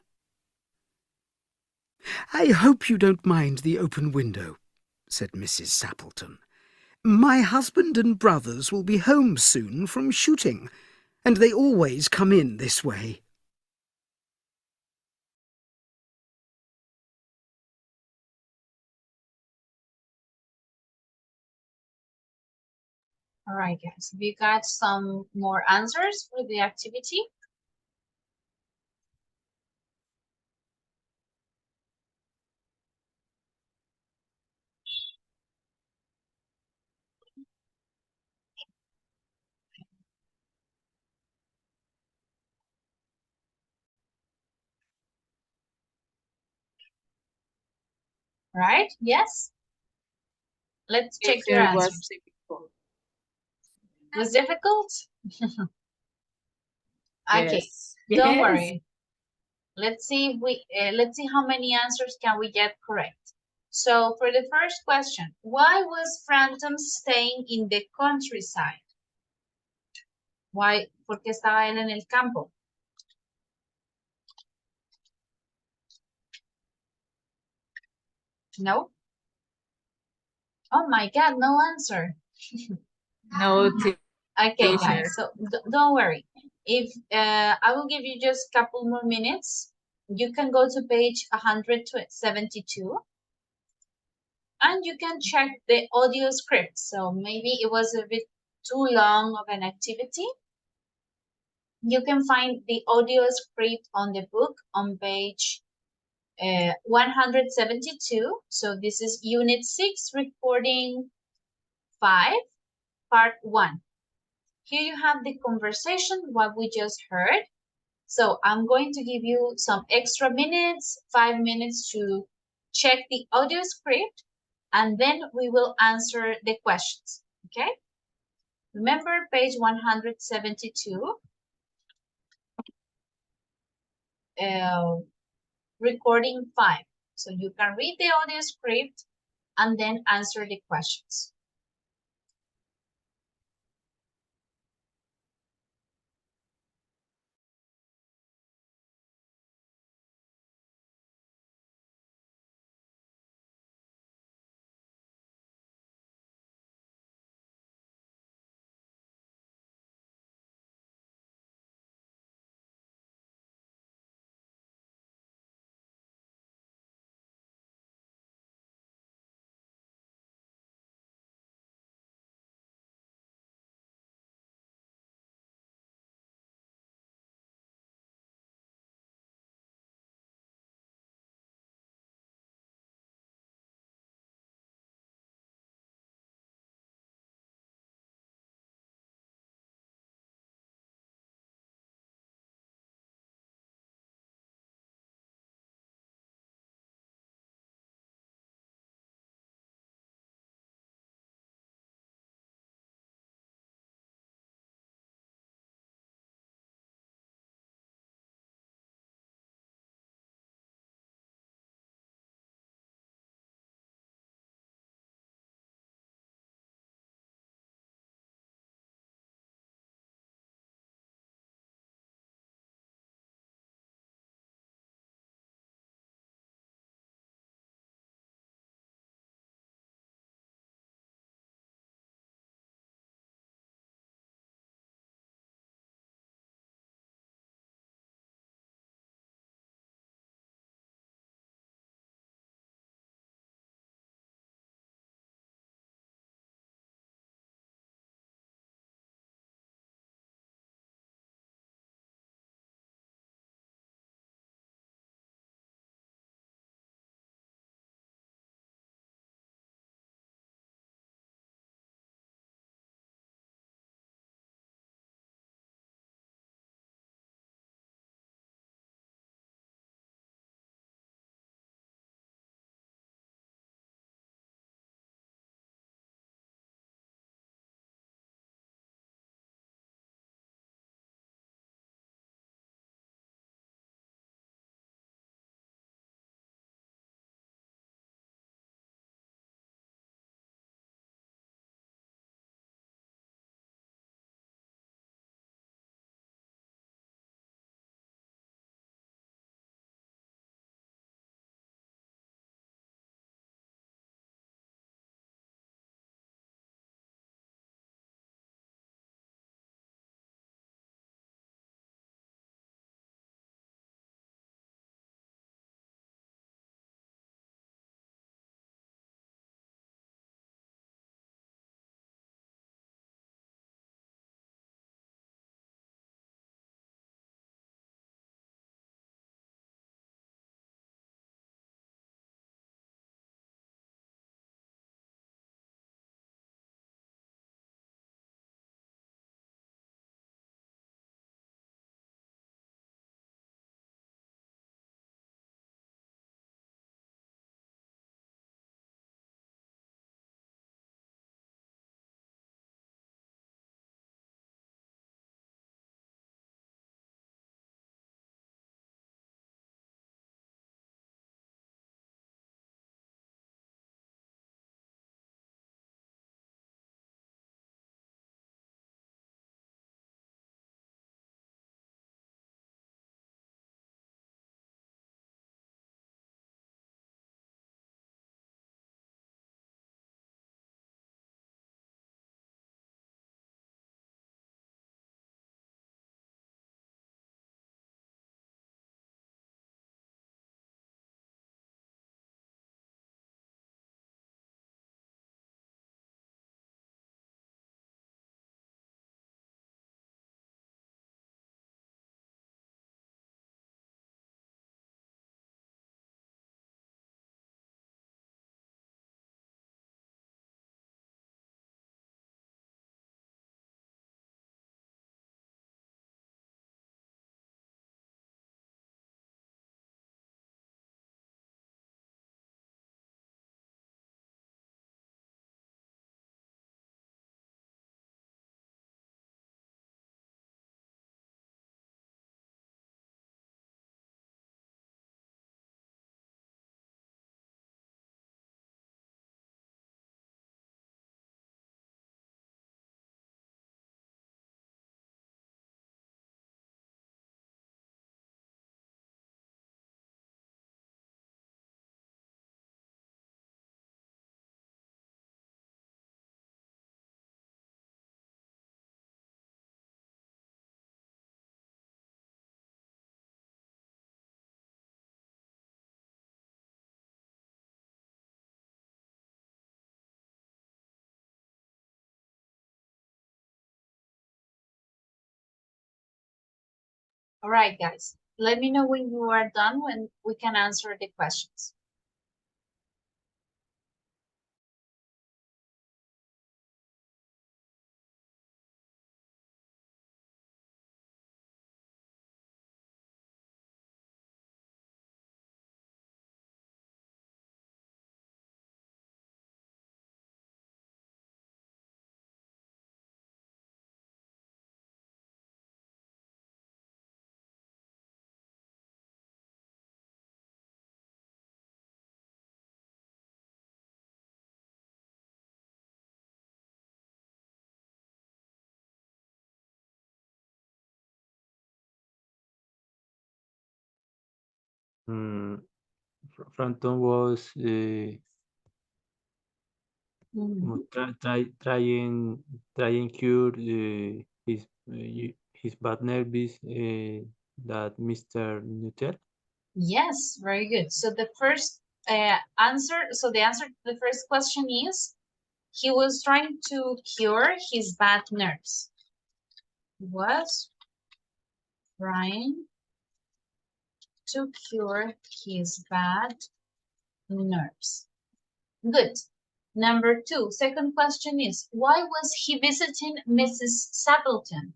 I hope you don't mind the open window, said Mrs. Sappleton. My husband and brothers will be home soon from shooting, and they always come in this way. All right, guys. Have you got some more answers for the activity? Right? Yes? Let's check your Teacher, was answers. difficult. Was difficult? Okay, Yes. don't Yes. worry. Let's see if let's see how many answers can we get correct. So for the first question, why was Phantom staying in the countryside? Why? ¿Por qué estaba él en el campo? No? Oh my God, no answer. No, Okay, teacher. guys, so don't worry. If I will give you just a couple more minutes, you can go to page 172 and you can check the audio script. So maybe it was a bit too long of an activity. You can find the audio script on the book on page 172. So this is Unit 6, Recording 5, Part 1. Here you have the conversation, what we just heard. So I'm going to give you some extra minutes, 5 minutes to check the audio script, and then we will answer the questions, okay? Remember page 172, recording 5. So you can read the audio script and then answer the questions. All right, guys. Let me know when you are done, when we can answer the questions. Frampton was trying cure his bad nerves that Mr. Nuttall. Yes, very good. So the first answer, so the answer to the first question is, he was trying to cure his bad nerves. He was trying to cure his bad nerves. Good. Number two, second question is, why was he visiting Mrs. Sappleton?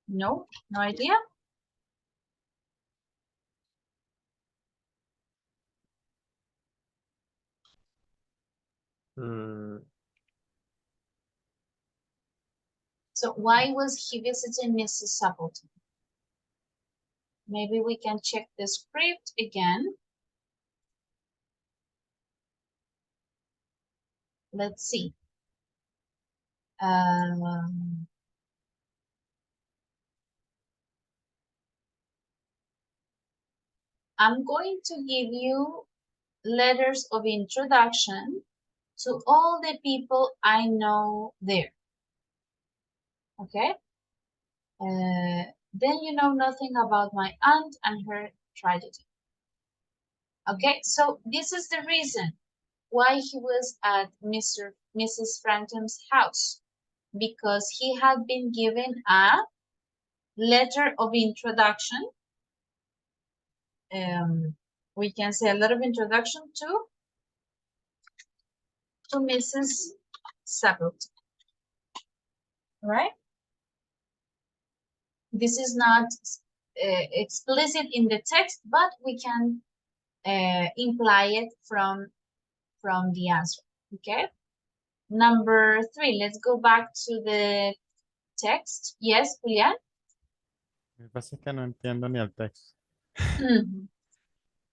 No, no idea. So why was he visiting Mrs. Sappleton? Maybe we can check the script again. Let's see. I'm going to give you letters of introduction to all the people I know there. Okay? Then you know nothing about my aunt and her tragedy. Okay, so this is the reason why he was at Mrs. Frampton's house, because he had been given a letter of introduction. We can say a letter of introduction to Mrs. Sappleton, right? This is not explicit in the text, but we can imply it from the answer, okay? Number three, let's go back to the text. Yes, Julián? Lo que pasa es que no entiendo ni el texto.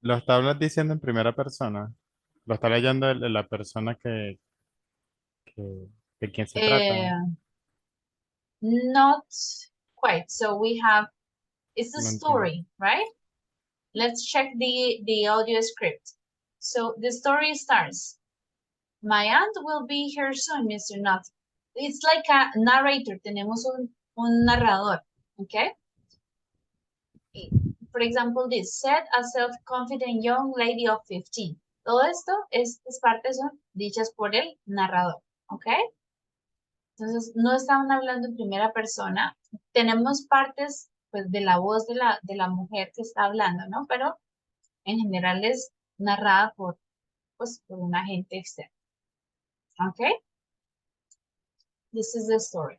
¿Lo está diciendo en primera persona? ¿Lo está leyendo la persona de quien se trata? Not quite. So we have, it's a No entiendo. story, right? Let's check the audio script. So the story starts. My aunt will be here soon, Mr. Nutt. It's like a narrator. Tenemos un narrador, okay? For example, this, said a self-confident young lady of 15. Todo esto, estas partes son dichas por el narrador, ¿ok? Entonces, no estaban hablando en primera persona. Tenemos partes, pues, de la voz de la mujer que está hablando, ¿no? Pero, en general, es narrada por un agente externo. ¿Ok? This is the story.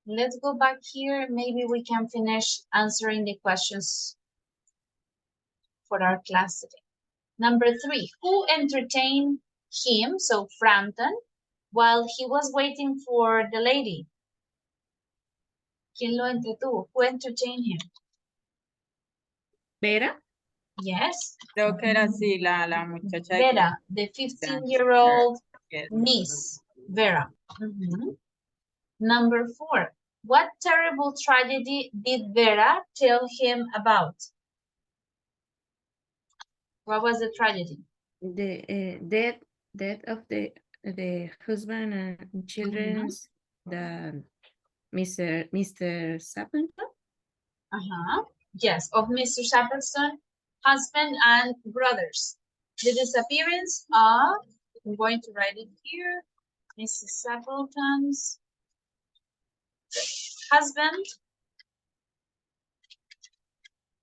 Let's go back here. Maybe we can finish answering the questions for our class today. Number three, who entertained him, so Frampton, while he was waiting for the lady? ¿Quién lo entretuvo? Who entertained him? Vera. Yes. Creo que era así la muchacha. Vera, the 15-year-old niece, Vera. Number four, what terrible tragedy did Vera tell him about? What was the tragedy? The death of the husband and children, the Mr. Stapleton? Yes, of Mr. Stapleton, husband and brothers. The disappearance of, I'm going to write it here, Mrs. Stapleton's husband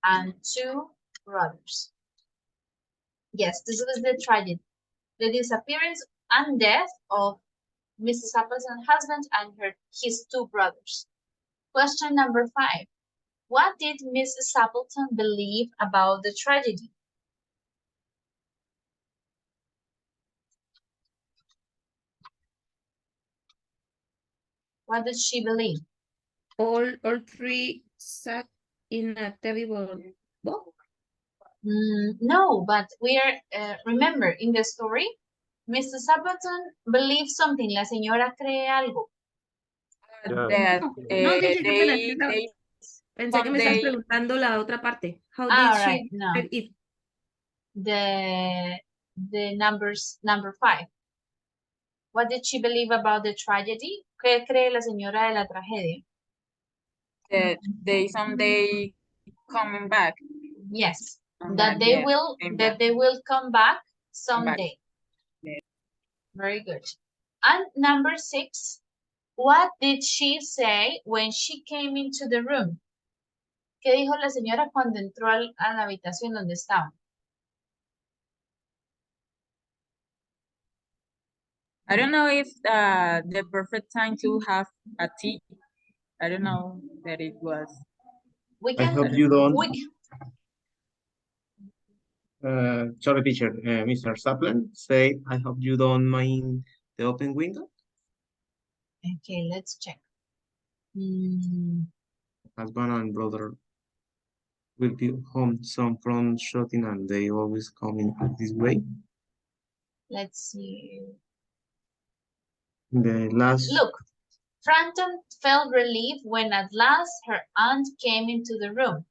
and 2 brothers. Yes, this was the tragedy. The disappearance and death of Mrs. Stapleton's husband and his 2 brothers. Question number 5. What did Mrs. Stapleton believe about the tragedy? What did she believe? All 3 sat in a terrible boat. No, but we are, remember, in the story, Mrs. Stapleton believes something. La señora cree algo. That No, teacher, qué pena, es que they pensé que me estabas preguntando la otra parte. How did Right, she no. read it? The number 5. What did she believe about the tragedy? ¿Qué cree la señora de la tragedia? that they someday coming back. Yes, that they will come back someday. Very good. And number 6, what did she say when she came into the room? ¿Qué dijo la señora cuando entró a la habitación donde estaba? I don't know if the perfect time to have a tea. I don't know that it was. I hope you don't. Sorry, teacher. Mr. Saplan said, I hope you don't mind the open window. Okay, let's check. Husband and brother will be home some from shooting and they always come in this way. Let's see. The last. Look, Franton felt relief when at last her aunt came into the room.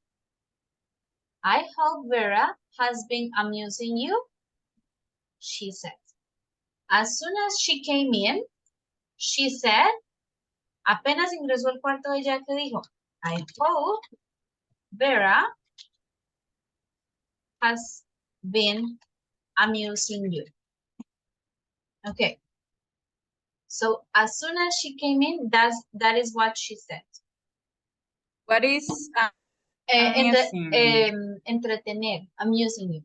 I hope Vera has been amusing you, she said. As soon as she came in, she said, apenas ingresó al cuarto ella que dijo, I hope Vera has been amusing you. Okay. So as soon as she came in, that is what she said. What is entretener, amusing you.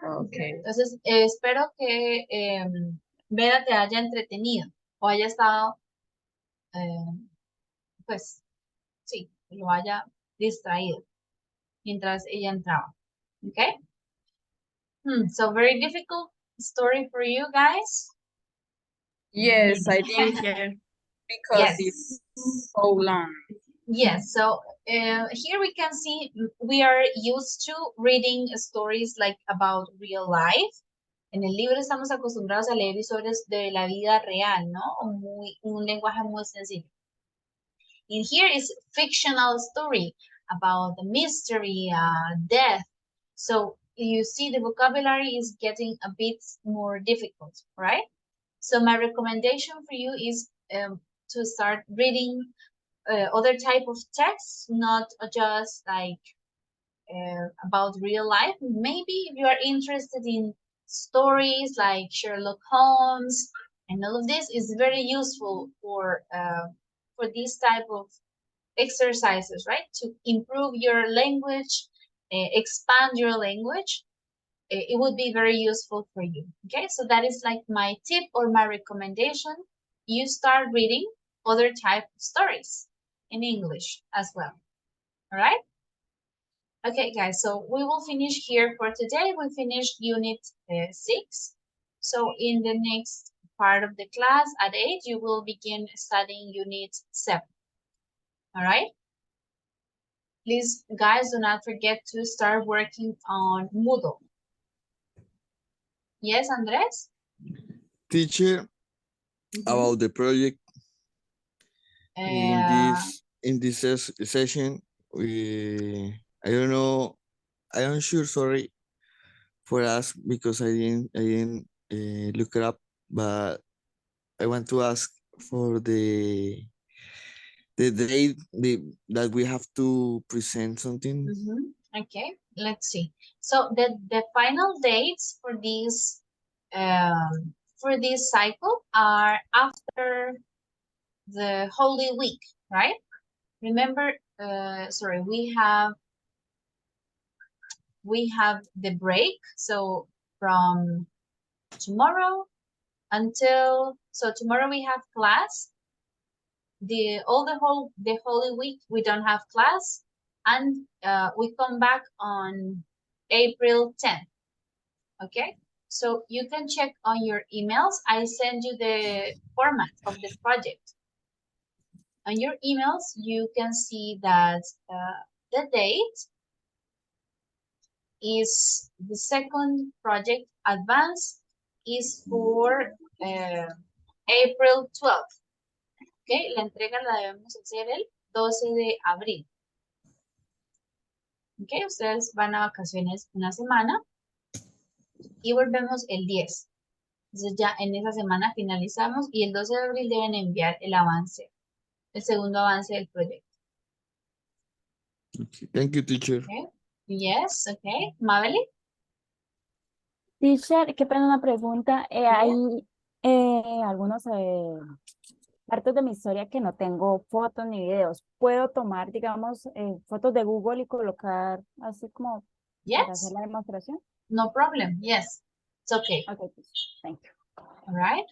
Okay. Entonces, espero que Vera te haya entretenido o haya estado, pues, sí, lo haya distraído mientras ella entraba. Okay? So very difficult story for you guys. Yes, I think because it's so long. Yes, so here we can see we are used to reading stories like about real life. En el libro estamos acostumbrados a leer historias de la vida real, ¿no? Un lenguaje muy sencillo. And here is fictional story about the mystery, death. So you see the vocabulary is getting a bit more difficult, right? So my recommendation for you is to start reading other type of texts, not just like about real life. Maybe if you are interested in stories like Sherlock Holmes and all of this is very useful for this type of exercises, right? To improve your language, expand your language. It would be very useful for you. Okay, so that is like my tip or my recommendation. You start reading other type of stories in English as well. All right. Okay, guys, so we will finish here for today. We finished unit 6. So in the next part of the class at 8, you will begin studying unit 7. All right. Please, guys, do not forget to start working on Moodle. Yes, Andres? Teacher, about the project in this session, I don't know, I am sure, sorry for ask because I didn't look it up, but I want to ask for the the day that we have to present something. Okay, let's see. So the final dates for this cycle are after the Holy Week, right? Remember, sorry, we have the break. So from tomorrow until, so tomorrow we have class. The Holy Week we don't have class, and we come back on April 10th. Okay, so you can check on your emails. I send you the format of the project. On your emails, you can see that the date is the second project advance is for April 12th. Okay, la entrega la debemos hacer el 12 de abril. Ok, ustedes van a vacaciones una semana y volvemos el 10. Entonces ya en esa semana finalizamos y el 12 de abril deben enviar el avance, el segundo avance del proyecto. Okay. Thank you, teacher. Okay. Yes, okay. Mabel. Teacher, qué pena una pregunta. Hay algunos partes de mi historia que no tengo fotos ni videos. ¿Puedo tomar, digamos, fotos de Google y colocar así como para hacer Yes, la demostración? no problem. Yes, it's okay. Okay, thank you. All right.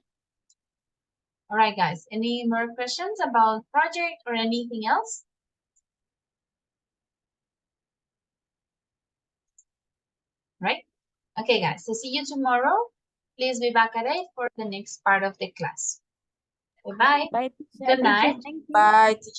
All right, guys. Any more questions about project or anything else? Right? Okay, guys. So see you tomorrow. Please be back at 8 for the next part of the class. Bye-bye. Bye, Good night. Bye, teacher.